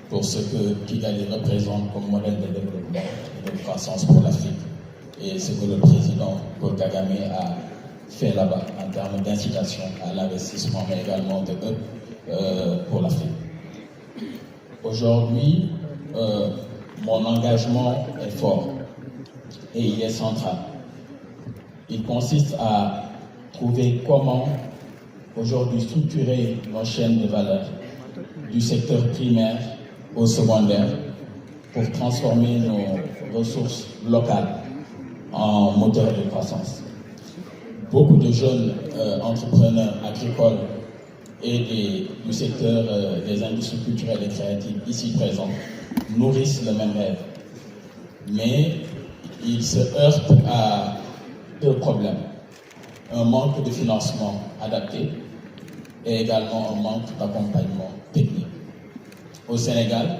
pour ce que Kigali représente comme modèle de développement et de croissance pour l'Afrique, et ce que le président Paul Kagame a fait là-bas en termes d'incitation à l'investissement, mais également de pour l'Afrique. Aujourd'hui, mon engagement est fort et il est central. Il consiste à trouver comment aujourd'hui structurer nos chaînes de valeur du secteur primaire au secondaire pour transformer nos ressources locales en moteur de croissance. Beaucoup de jeunes entrepreneurs agricoles et du secteur des industries culturelles et créatives ici présents nourrissent le même rêve. Mais ils se heurtent à 2 problèmes. Un manque de financement adapté et également un manque d'accompagnement technique. Au Sénégal,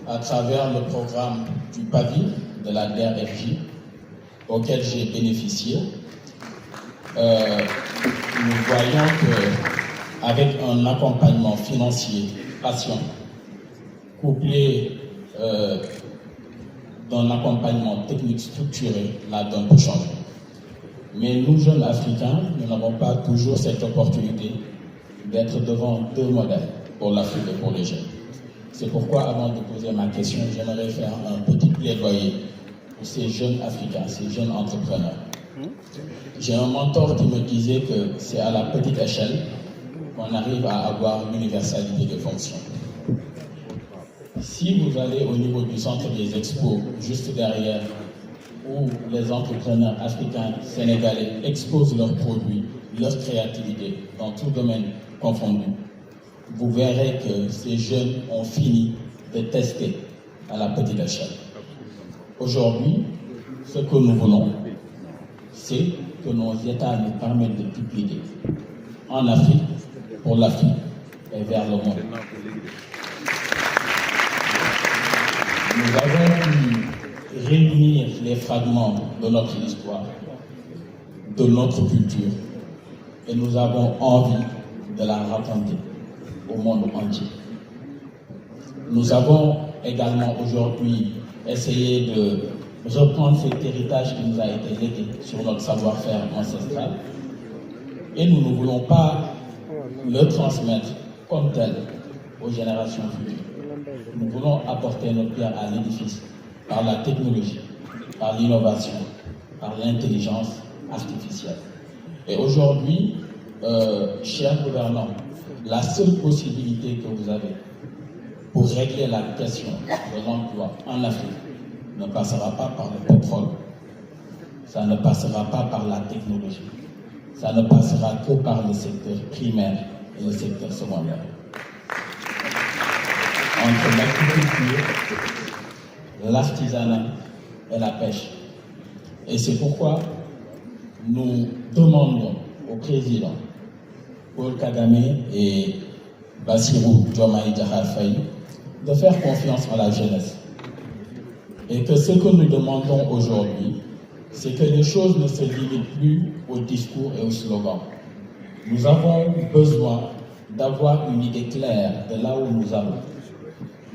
à travers le programme du PAVI de la DRFJ, auquel j'ai bénéficié, nous voyons qu'avec un accompagnement financier patient couplé d'un accompagnement technique structuré, la donne peut changer. Mais nous, jeunes Africains, nous n'avons pas toujours cette opportunité d'être devant deux modèles pour l'Afrique et pour les jeunes. C'est pourquoi, avant de poser ma question, j'aimerais faire un petit plaidoyer pour ces jeunes Africains, ces jeunes entrepreneurs. J'ai un mentor qui me disait que c'est à la petite échelle qu'on arrive à avoir l'universalité des fonctions. Si vous allez au niveau du centre des expos, juste derrière, où les entrepreneurs africains, sénégalais exposent leurs produits, leur créativité, dans tout domaine confondu, vous verrez que ces jeunes ont fini de tester à la petite échelle. Aujourd'hui, ce que nous voulons, c'est que nos États nous permettent de dupliquer en Afrique, pour l'Afrique et vers le monde. Nous avons pu réunir les fragments de notre histoire, de notre culture, et nous avons envie de la raconter au monde entier. Nous avons également aujourd'hui essayé de reprendre cet héritage qui nous a été légué sur notre savoir-faire ancestral, et nous ne voulons pas le transmettre comme tel aux générations futures. Nous voulons apporter notre pierre à l'édifice par la technologie, par l'innovation, par l'intelligence artificielle. Et aujourd'hui, chers gouvernants, la seule possibilité que vous avez pour régler la question de l'emploi en Afrique ne passera pas par le pétrole, ça ne passera pas par la technologie, ça ne passera que par le secteur primaire et le secteur secondaire. Entre l'agriculture, l'artisanat et la pêche. Et c'est pourquoi nous demandons au président Paul Kagame et Bassirou Diomaye Diakhar Faye de faire confiance à la jeunesse. Et que ce que nous demandons aujourd'hui, c'est que les choses ne se limitent plus aux discours et aux slogans. Nous avons besoin d'avoir une idée claire de là où nous allons,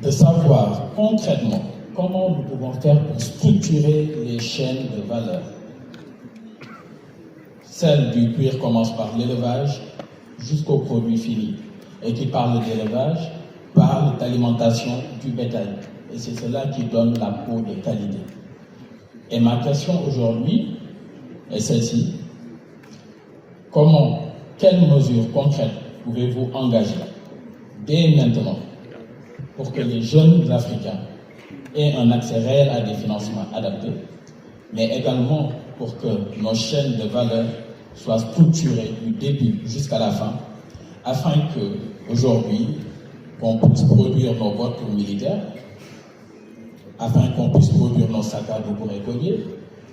de savoir concrètement comment nous pouvons faire pour structurer les chaînes de valeur. Celle du cuir commence par l'élevage jusqu'au produit fini. Et qui parle d'élevage, parle d'alimentation du bétail. Et c'est cela qui donne la peau de qualité. Et ma question aujourd'hui est celle-ci. Quelles mesures concrètes pouvez-vous engager dès maintenant pour que les jeunes Africains aient un accès réel à des financements adaptés, mais également pour que nos chaînes de valeur soient structurées du début jusqu'à la fin, afin que aujourd'hui, qu'on puisse produire nos voitures militaires, afin qu'on puisse produire nos sacs à dos pour écoliers,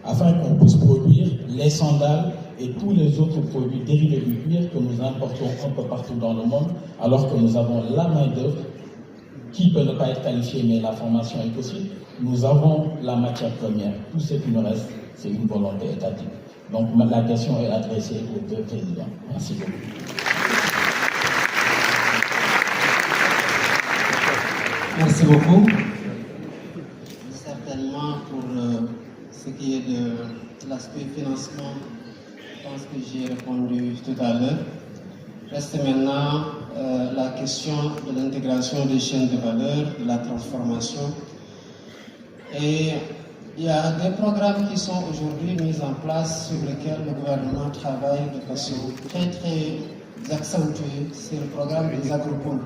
afin qu'on puisse produire les sandales et tous les autres produits dérivés du cuir que nous importons un peu partout dans le monde, alors que nous avons la main-d'œuvre qui peut ne pas être qualifiée, mais la formation est possible. Nous avons la matière première. Tout ce qui nous reste, c'est une volonté étatique. Donc la question est adressée aux deux présidents. Merci beaucoup. Merci beaucoup. Certainement pour ce qui est de l'aspect financement, je pense que j'ai répondu tout à l'heure. Reste maintenant la question de l'intégration des chaînes de valeur, de la transformation. Et il y a des programmes qui sont aujourd'hui mis en place sur lesquels le gouvernement travaille de façon très très accentuée. C'est le programme des agropoles.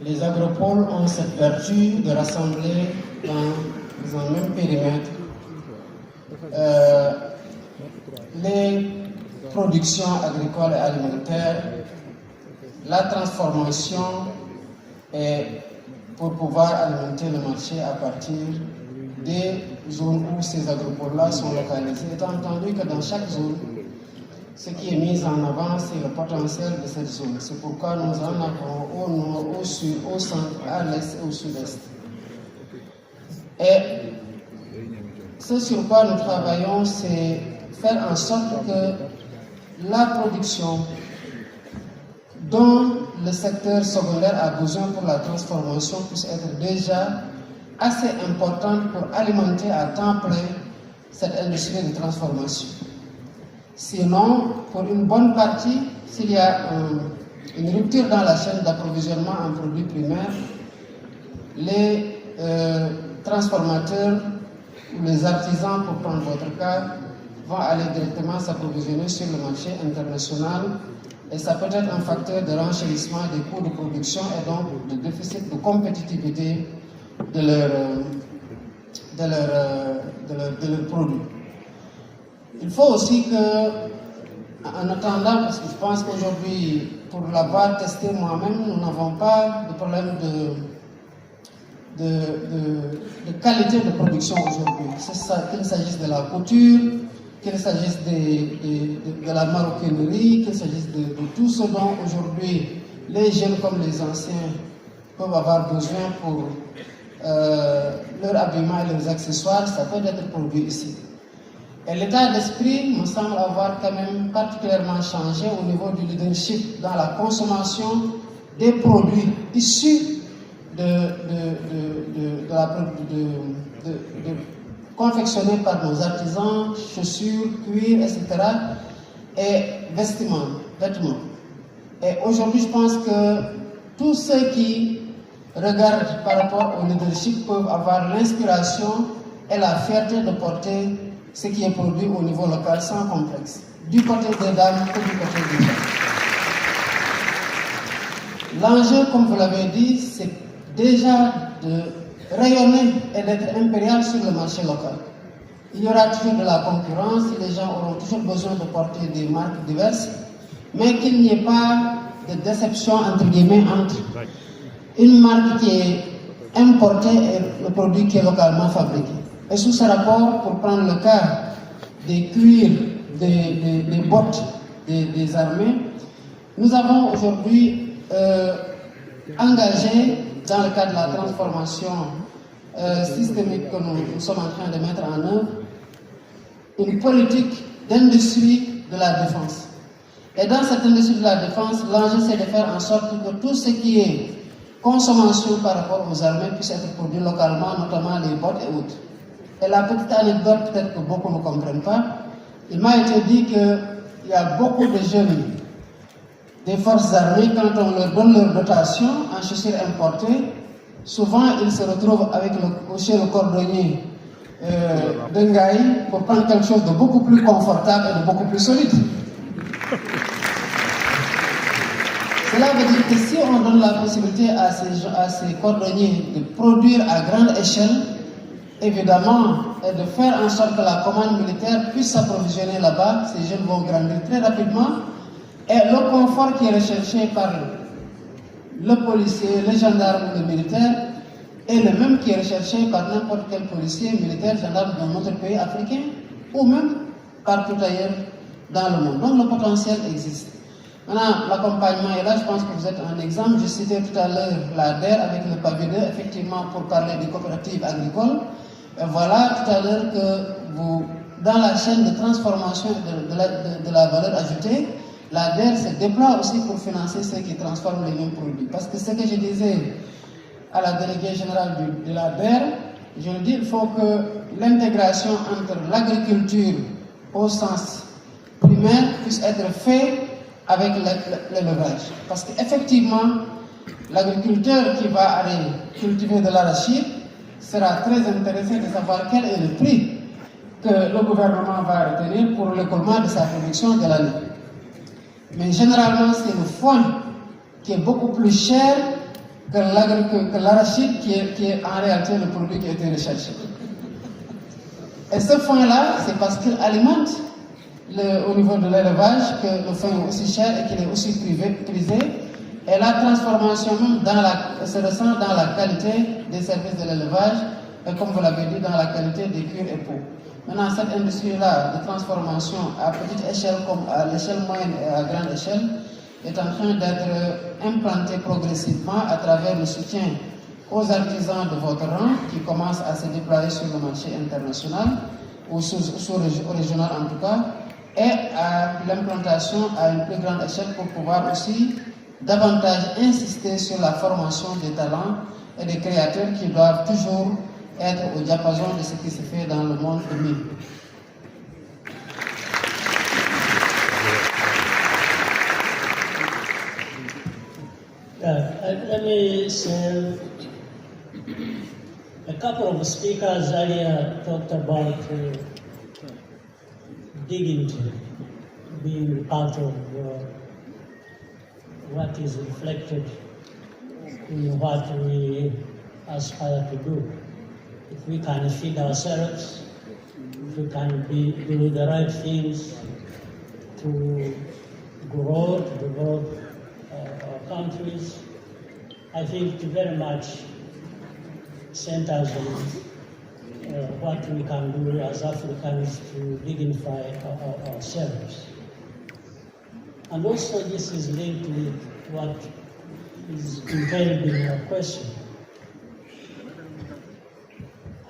Les agropoles ont cette vertu de rassembler dans un même périmètre les productions agricoles et alimentaires, la transformation et pour pouvoir alimenter le marché à partir des zones où ces agropoles-là sont localisés. Étant entendu que dans chaque zone, ce qui est mis en avant, c'est le potentiel de cette zone. C'est pourquoi nous en avons au nord, au sud, au centre, à l'est et au sud-est. Et ce sur quoi nous travaillons, c'est faire en sorte que la production dont le secteur secondaire a besoin pour la transformation puisse être déjà assez importante pour alimenter à temps plein cette industrie de transformation. Sinon, pour une bonne partie, s'il y a une rupture dans la chaîne d'approvisionnement en produits primaires, les transformateurs ou les artisans, pour prendre votre cas, vont aller directement s'approvisionner sur le marché international et ça peut être un facteur de renchérissement des coûts de production et donc de déficit de compétitivité de leurs produits. Il faut aussi que, en attendant, parce que je pense qu'aujourd'hui, pour l'avoir testé moi-même, nous n'avons pas de problème de qualité de production aujourd'hui. Qu'il s'agisse de la couture, qu'il s'agisse de la maroquinerie, qu'il s'agisse de tout ce dont aujourd'hui les jeunes comme les anciens peuvent avoir besoin pour leur habillement et leurs accessoires, ça peut être produit ici. Et l'état d'esprit me semble avoir quand même particulièrement changé au niveau du leadership dans la consommation des produits issus confectionnés par nos artisans, chaussures, cuir, etc. et vêtements. Et aujourd'hui, je pense que tous ceux qui regardent par rapport au leadership peuvent avoir l'inspiration et la fierté de porter ce qui est produit au niveau local sans complexe, du côté des dames que du côté des femmes. L'enjeu, comme vous l'avez dit, c'est déjà de rayonner et d'être impérial sur le marché local. Il y aura toujours de la concurrence, les gens auront toujours besoin de porter des marques diverses, mais qu'il n'y ait pas de déception entre guillemets entre une marque qui est importée et le produit qui est localement fabriqué. Et sous ce rapport, pour prendre le cas des cuirs, des bottes des armées, nous avons aujourd'hui engagé, dans le cadre de la transformation systémique que nous sommes en train de mettre en œuvre, une politique d'industrie de la défense. Et dans cette industrie de la défense, l'enjeu c'est de faire en sorte que tout ce qui est consommation par rapport aux armées puisse être produit localement, notamment les bottes et autres. Et la petite anecdote, peut-être que beaucoup ne comprennent pas, il m'a été dit qu'il y a beaucoup de jeunes des forces armées, quand on leur donne leur dotation en chaussures importées, souvent ils se retrouvent avec chez le cordonnier d'Engaï pour prendre quelque chose de beaucoup plus confortable et de beaucoup plus solide. Cela veut dire que si on donne la possibilité à ces cordonniers de produire à grande échelle, évidemment, et de faire en sorte que la commande militaire puisse s'approvisionner là-bas, ces jeunes vont grandir très rapidement. Et le confort qui est recherché par le policier, le gendarme ou le militaire est le même qui est recherché par n'importe quel policier, militaire, gendarme dans notre pays africain ou même partout ailleurs dans le monde. Donc le potentiel existe. Maintenant, l'accompagnement est là, je pense que vous êtes un exemple. Je citais tout à l'heure la DER avec le pavé 2, effectivement pour parler des coopératives agricoles. Et voilà tout à l'heure que vous, dans la chaîne de transformation de la valeur ajoutée, la DER se déploie aussi pour financer ceux qui transforment les mêmes produits. Parce que ce que je disais à la déléguée générale de la DER, je le dis, il faut que l'intégration entre l'agriculture au sens primaire puisse être faite avec l'élevage. Parce qu'effectivement, l'agriculteur qui va aller cultiver de l'arachide sera très intéressé de savoir quel est le prix que le gouvernement va retenir pour l'écoulement de sa production de l'année. Mais généralement, c'est le foin qui est beaucoup plus cher que l'arachide qui est en réalité le produit qui a été recherché. Et ce foin-là, c'est parce qu'il alimente au niveau de l'élevage que le foin est aussi cher et qu'il est aussi prisé. Et la transformation même se ressent dans la qualité des services de l'élevage et comme vous l'avez dit, dans la qualité des cuirs et peaux. Maintenant, cette industrie-là de transformation à petite échelle comme à l'échelle moyenne et à grande échelle est en train d'être implantée progressivement à travers le soutien aux artisans de votre rang qui commencent à se déployer sur le marché international ou régional en tout cas, et à l'implantation à une plus grande échelle pour pouvoir aussi davantage insister sur la formation des talents et des créateurs qui doivent toujours être au diapason de ce qui se fait dans le monde de mille. Let me say, a couple of speakers earlier talked about dignity being part of what is reflected in what we aspire to do. If we can feed ourselves, if we can do the right things to grow, to develop our countries, I think it very much centers on what we can do as Africans to dignify ourselves. And also this is linked with what is entailed in your question.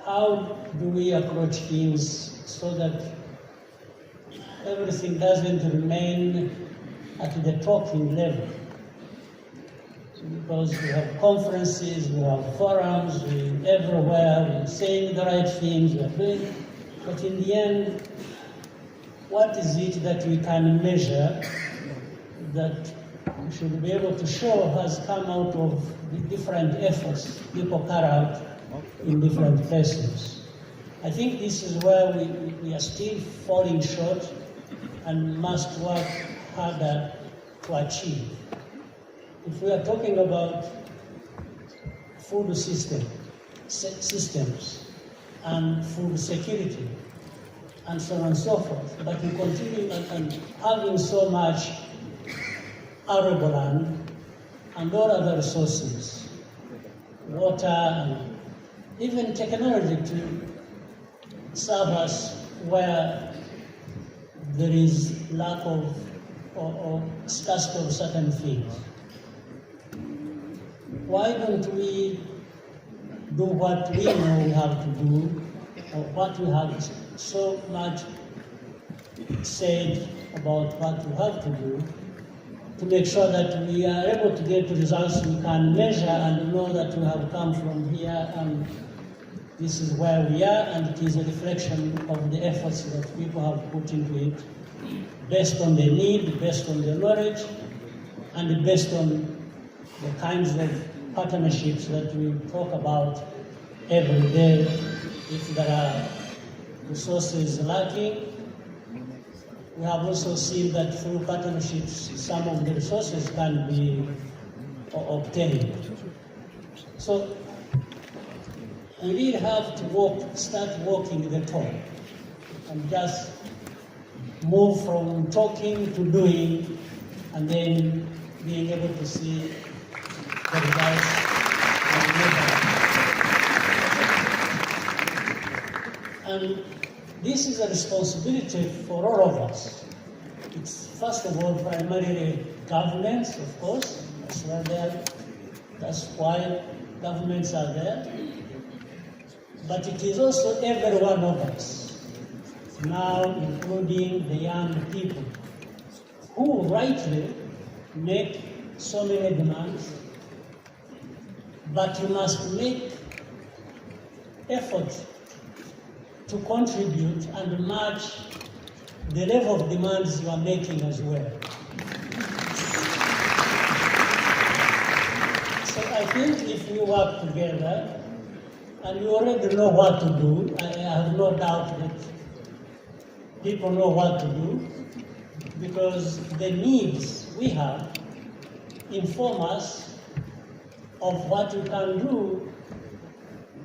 How do we approach things so that everything doesn't remain at the talking level? Because we have conferences, we have forums, we're everywhere, we're saying the right things, we're doing, but in the end, what is it that we can measure that we should be able to show has come out of the different efforts people carry out in different places? I think this is where we are still falling short and must work harder to achieve. If we are talking about food systems and food security and so on and so forth, but we continue and having so much arable land and all other resources, water and even technology to serve us where there is lack of or scarcity of certain things. Why don't we do what we know we have to do, or what we have so much said about what we have to do, to make sure that we are able to get results we can measure and know that we have come from here and this is where we are, and it is a reflection of the efforts that people have put into it, based on the need, based on the knowledge, and based on the kinds of partnerships that we talk about every day. If there are resources lacking, we have also seen that through partnerships, some of the resources can be obtained. So we really have to start walking the talk, and just move from talking to doing, and then being able to see the results. And this is a responsibility for all of us. It's first of all primarily governments, of course. That's why governments are there. But it is also every one of us, now including the young people, who rightly make so many demands, but you must make effort to contribute and match the level of demands you are making as well. So I think if we work together, and we already know what to do, I have no doubt that people know what to do, because the needs we have inform us of what we can do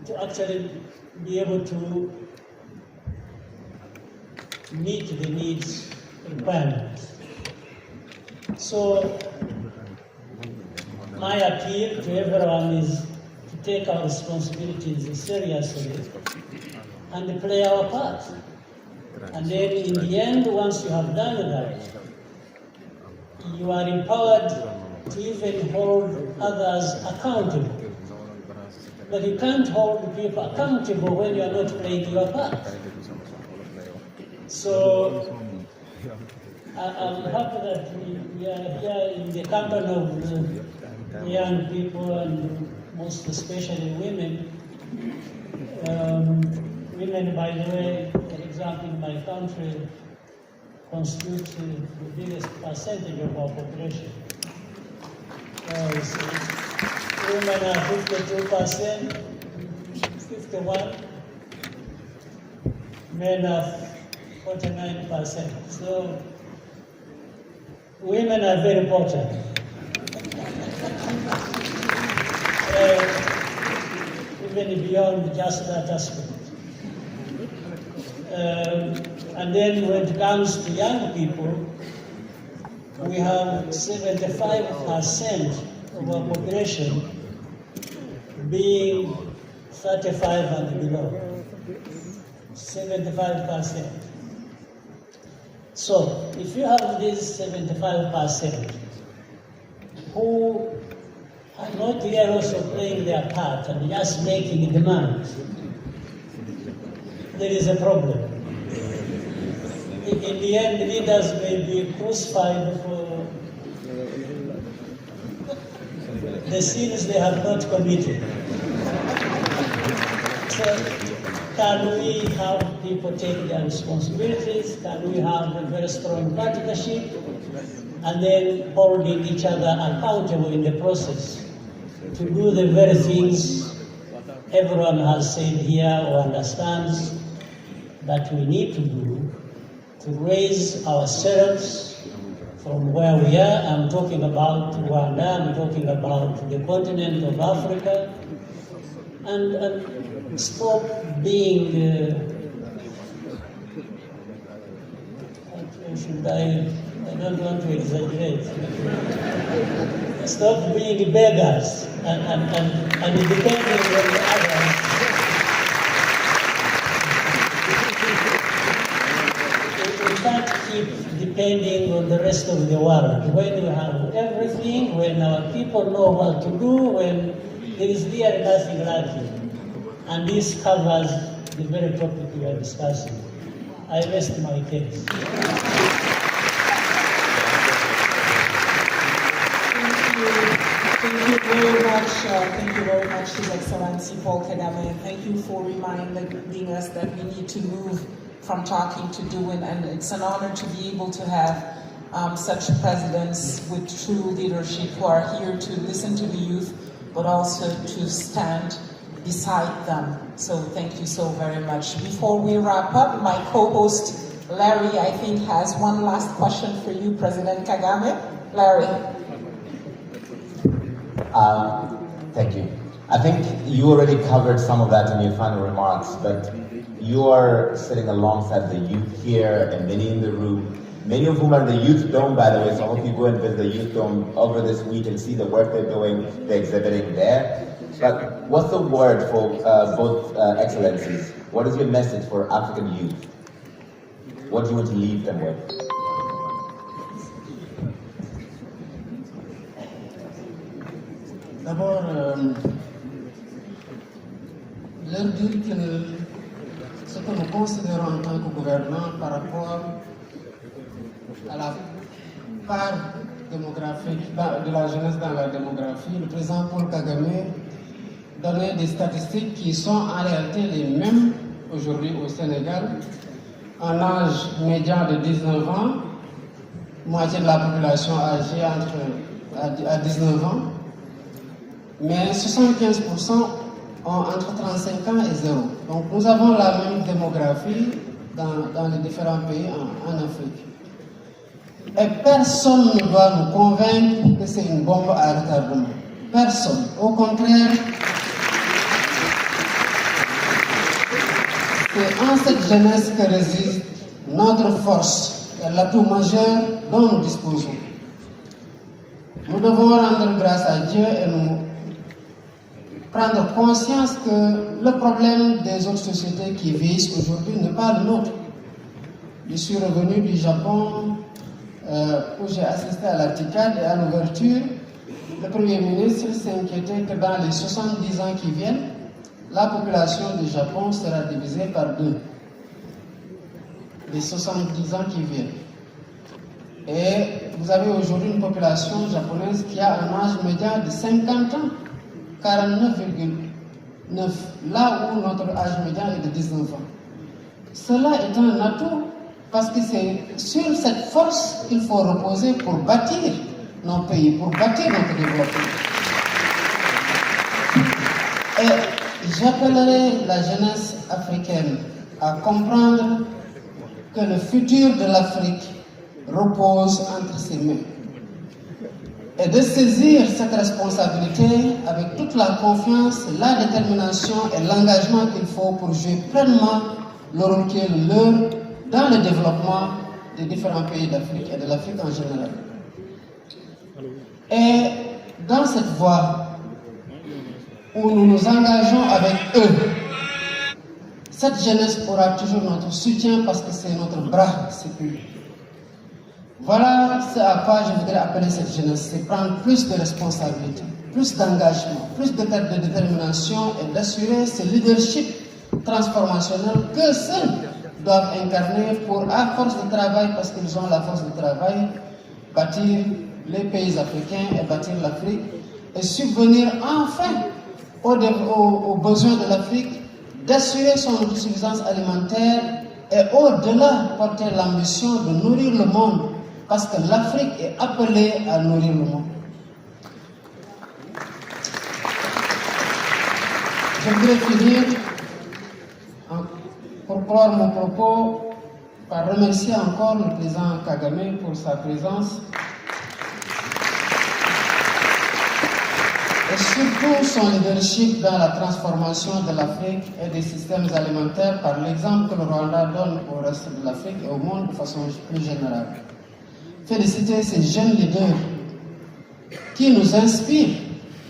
to actually be able to meet the needs requirements. So my appeal to everyone is to take our responsibilities seriously and play our part. And then in the end, once you have done that, you are empowered to even hold others accountable. But you can't hold people accountable when you are not playing your part. So I'm happy that we We are here in the company of young people and most especially women. Women, by the way, for example, in my country, constitute the biggest percentage of our population. Women are 52%, 51%, men are 49%. So women are very important. Even beyond just that aspect. And then when it comes to young people, we have 75% of our population being 35 and below. 75%. So if you have these 75% who are not here also playing their part and just making demands, there is a problem. In the end, leaders may be crucified for the sins they have not committed. So, can we have people take their responsibilities? Can we have a very strong partnership? And then holding each other accountable in the process to do the very things everyone has said here or understands that we need to do to raise ourselves from where we are. I'm talking about Rwanda, I'm talking about the continent of Africa, and stop being, I don't want to exaggerate, stop being beggars and depending on the others. We can't keep depending on the rest of the world. When we have everything, when our people know what to do, when there is really nothing lacking. And this covers the very topic we are discussing. I rest my case. Thank you very much, His Excellency Paul Kagame. Thank you for reminding us that we need to move from talking to doing, and it's an honor to be able to have such presidents with true leadership who are here to listen to the youth, but also to stand beside them. So thank you so very much. Before we wrap up, my co-host Larry, I think, has one last question for you, President Kagame. Larry. Thank you. I think you already covered some of that in your final remarks, but you are sitting alongside the youth here and many in the room, many of whom are in the Youth Dome, by the way, so I hope you go and visit the Youth Dome over this week and see the work they're doing, they're exhibiting there. But what's the word for both excellencies? What is your message for African youth? What do you want to leave them with? D'abord, leur dire que ce que nous considérons en tant que gouvernement par rapport à la part démographique de la jeunesse dans la démographie, le président Paul Kagame donnait des statistiques qui sont en réalité les mêmes aujourd'hui au Sénégal. Un âge médian de 19 ans, moitié de la population âgée à 19 ans, mais 75% ont entre 35 ans et 0. Donc nous avons la même démographie dans les différents pays en Afrique. Et personne ne va nous convaincre que c'est une bombe à retardement. Personne. Au contraire, c'est en cette jeunesse que réside notre force et l'atout majeur dont nous disposons. Nous devons rendre grâce à Dieu et nous prendre conscience que le problème des autres sociétés qui vieillissent aujourd'hui n'est pas le nôtre. Je suis revenu du Japon où j'ai assisté à la TICAD et à l'ouverture. Le Premier ministre s'inquiétait que dans les 70 ans qui viennent, la population du Japon sera divisée par 2. Les 70 ans qui viennent. Et vous avez aujourd'hui une population japonaise qui a un âge médian de 50 ans, 49,9, là où notre âge médian est de 19 ans. Cela est un atout parce que c'est sur cette force qu'il faut reposer pour bâtir nos pays, pour bâtir notre développement. Et j'appellerai la jeunesse africaine à comprendre que le futur de l'Afrique repose entre ses mains et de saisir cette responsabilité avec toute la confiance, la détermination et l'engagement qu'il faut pour jouer pleinement le rôle qui est le leur dans le développement des différents pays d'Afrique et de l'Afrique en général. Et dans cette voie où nous nous engageons avec eux, cette jeunesse aura toujours notre soutien parce que c'est notre bras sécuritaire. Voilà ce à quoi je voudrais appeler cette jeunesse, c'est prendre plus de responsabilités, plus d'engagement, plus de détermination et d'assurer ce leadership transformationnel que seuls doivent incarner pour, à force de travail, parce qu'ils ont la force de travail, bâtir les pays africains et bâtir l'Afrique et subvenir enfin aux besoins de l'Afrique, d'assurer son autosuffisance alimentaire et au-delà porter l'ambition de nourrir le monde, parce que l'Afrique est appelée à nourrir le monde. Je voudrais finir pour clore mon propos par remercier encore le président Kagame pour sa présence et surtout son leadership dans la transformation de l'Afrique et des systèmes alimentaires par l'exemple que le Rwanda donne au reste de l'Afrique et au monde de façon plus générale. Féliciter ces jeunes leaders qui nous inspirent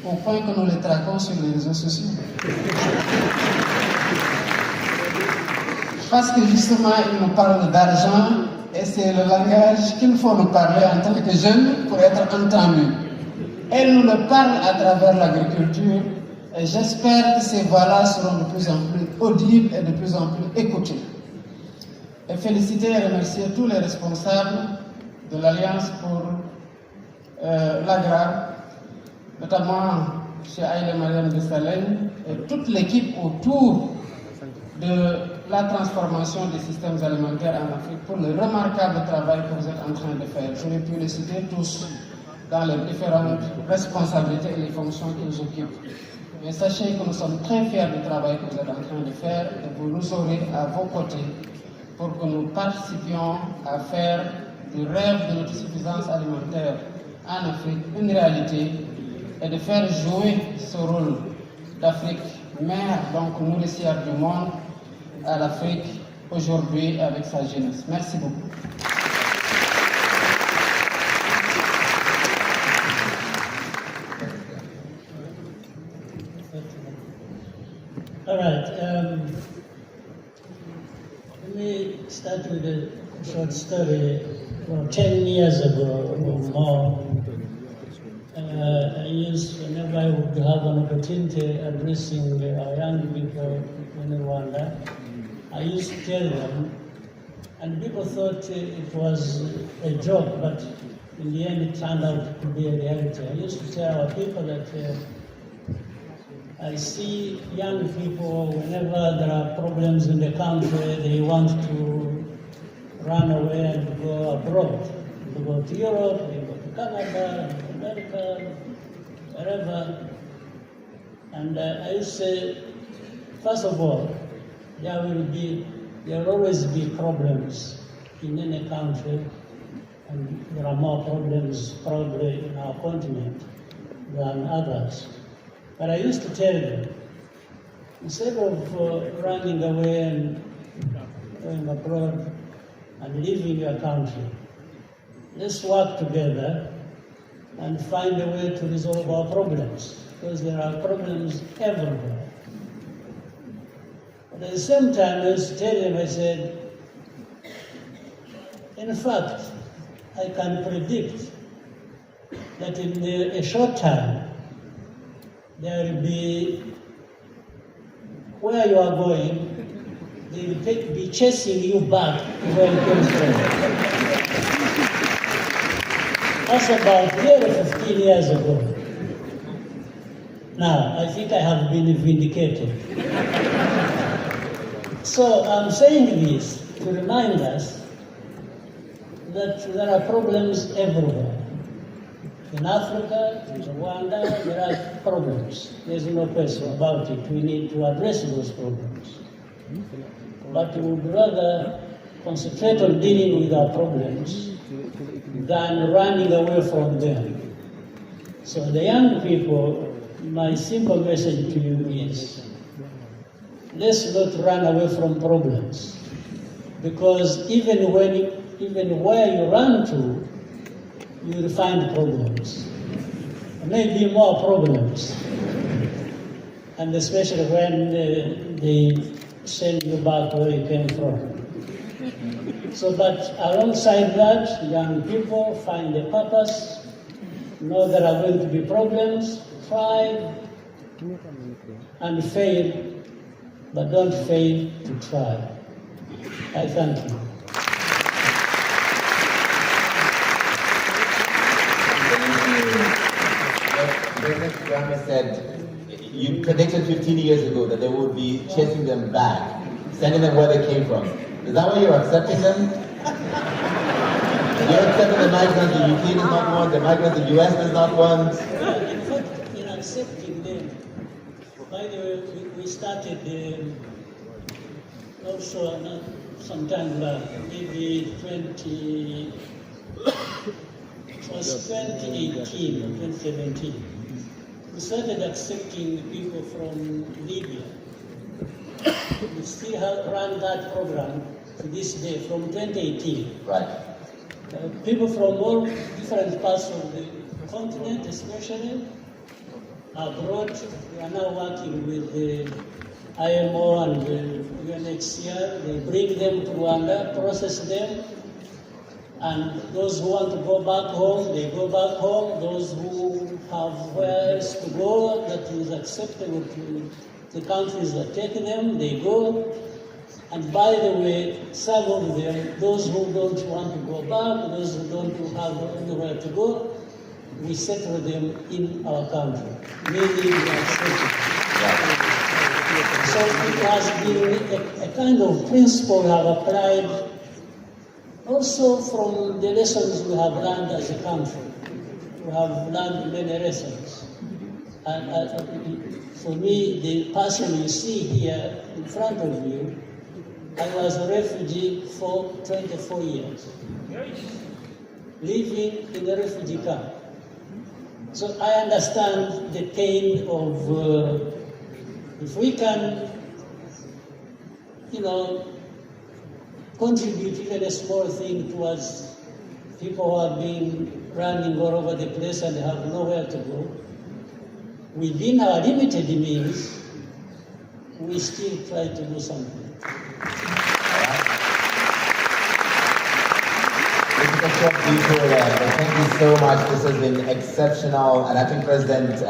au point que nous les traquons sur les réseaux sociaux. Parce que justement, ils nous parlent d'argent et c'est le langage qu'il faut nous parler en tant que jeunes pour être entendus. Elles nous le parlent à travers l'agriculture et j'espère que ces voix-là seront de plus en plus audibles et de plus en plus écoutées. Et féliciter et remercier tous les responsables de l'Alliance pour l'agrar, notamment M. Haïlé Mariam de Salène et toute l'équipe autour de la transformation des systèmes alimentaires en Afrique pour le remarquable travail que vous êtes en train de faire. J'aurais pu les citer tous dans les différentes responsabilités et les fonctions qu'ils occupent. Mais sachez que nous sommes très fiers du travail que vous êtes en train de faire et vous nous aurez à vos côtés pour que nous participions à faire du rêve de l'autosuffisance alimentaire en Afrique une réalité et de faire jouer ce rôle d'Afrique mère, donc nourricière du monde, à l'Afrique aujourd'hui avec sa jeunesse. Merci beaucoup. All right. Let me start with a short story. Well, 10 years ago or more, whenever I would have an opportunity addressing our young people in Rwanda, I used to tell them, and people thought it was a joke, but in the end it turned out to be a reality. I used to tell our people that I see young people, whenever there are problems in the country, they want to run away and go abroad. They go to Europe, they go to Canada, America, wherever. And I used to say, first of all, there will always be problems in any country, and there are more problems probably in our continent than others. But I used to tell them, instead of running away and going abroad and leaving your country, let's work together and find a way to resolve our problems, because there are problems everywhere. But at the same time, I used to tell them, I said, in fact, I can predict that in a short time, there will be, where you are going, they will be chasing you back to where you came from. That's about 10 or 15 years ago. Now, I think I have been vindicated. So I'm saying this to remind us that there are problems everywhere. In Africa, in Rwanda, there are problems. There's no question about it. We need to address those problems. But we would rather concentrate on dealing with our problems than running away from them. So the young people, my simple message to you is, let's not run away from problems. Because even where you run to, you will find problems. Maybe more problems. And especially when they send you back where you came from. So, but alongside that, young people find a purpose, know there are going to be problems, try and fail, but don't fail to try. I thank you. President Kagame said, you predicted 15 years ago that they would be chasing them back, sending them where they came from. Is that why you're accepting them? You're accepting the migrants the UK does not want, the migrants the US does not want? In fact, in accepting them, by the way, we started also some time back, maybe 2018 or 2017. We started accepting people from Libya. We still have run that program to this day, from 2018. Right. People from all different parts of the continent, especially abroad. We are now working with the IMO and the UNHCR. They bring them to Rwanda, process them, and those who want to go back home, they go back home. Those who have where else to go that is acceptable to the countries that take them, they go. And by the way, some of them, those who don't want to go back, those who don't have anywhere to go, we settle them in our country. Meaning we are settled. So it has been a kind of principle we have applied also from the lessons we have learned as a country. We have learned many lessons. And for me, the person you see here in front of you, I was a refugee for 24 years, living in a refugee camp. So I understand the pain of, if we can, contribute even a small thing towards people who have been running all over the place and have nowhere to go. Within our limited means, we still try to do something. Thank you so much. This has been exceptional, and I think President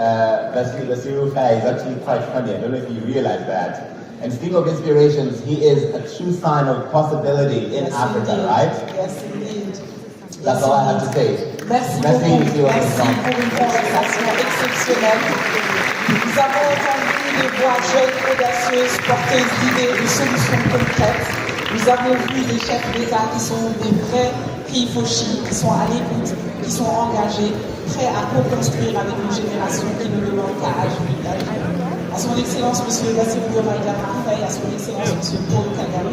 Bassirou Faye is actually quite funny. I don't know if you realize that. And speaking of inspirations, he is a true sign of possibility in Africa, indeed. right? Yes, indeed. That's all I have to say. Merci beaucoup. Merci pour une conversation exceptionnelle. Nous avons entendu des voix jeunes, audacieuses, porteuses d'idées, de solutions concrètes. Nous avons vu des chefs d'État qui sont des vrais Rifoshi, qui sont à l'écoute, qui sont engagés, prêts à co-construire avec une génération qui ne demande qu'à agir. À son Excellence, M. Bassirou Diomaye Faye, à son Excellence, M. Paul Kagame,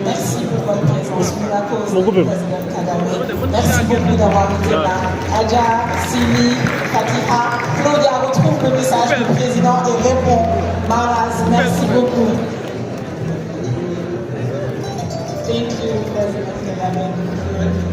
merci pour votre présence pour la cause du président Kagame. Merci beaucoup d'avoir été là. Adja, Simi, Fatiha, Claudia retrouve le message du président et répond. Maraz, merci beaucoup. Thank you, President Kagame.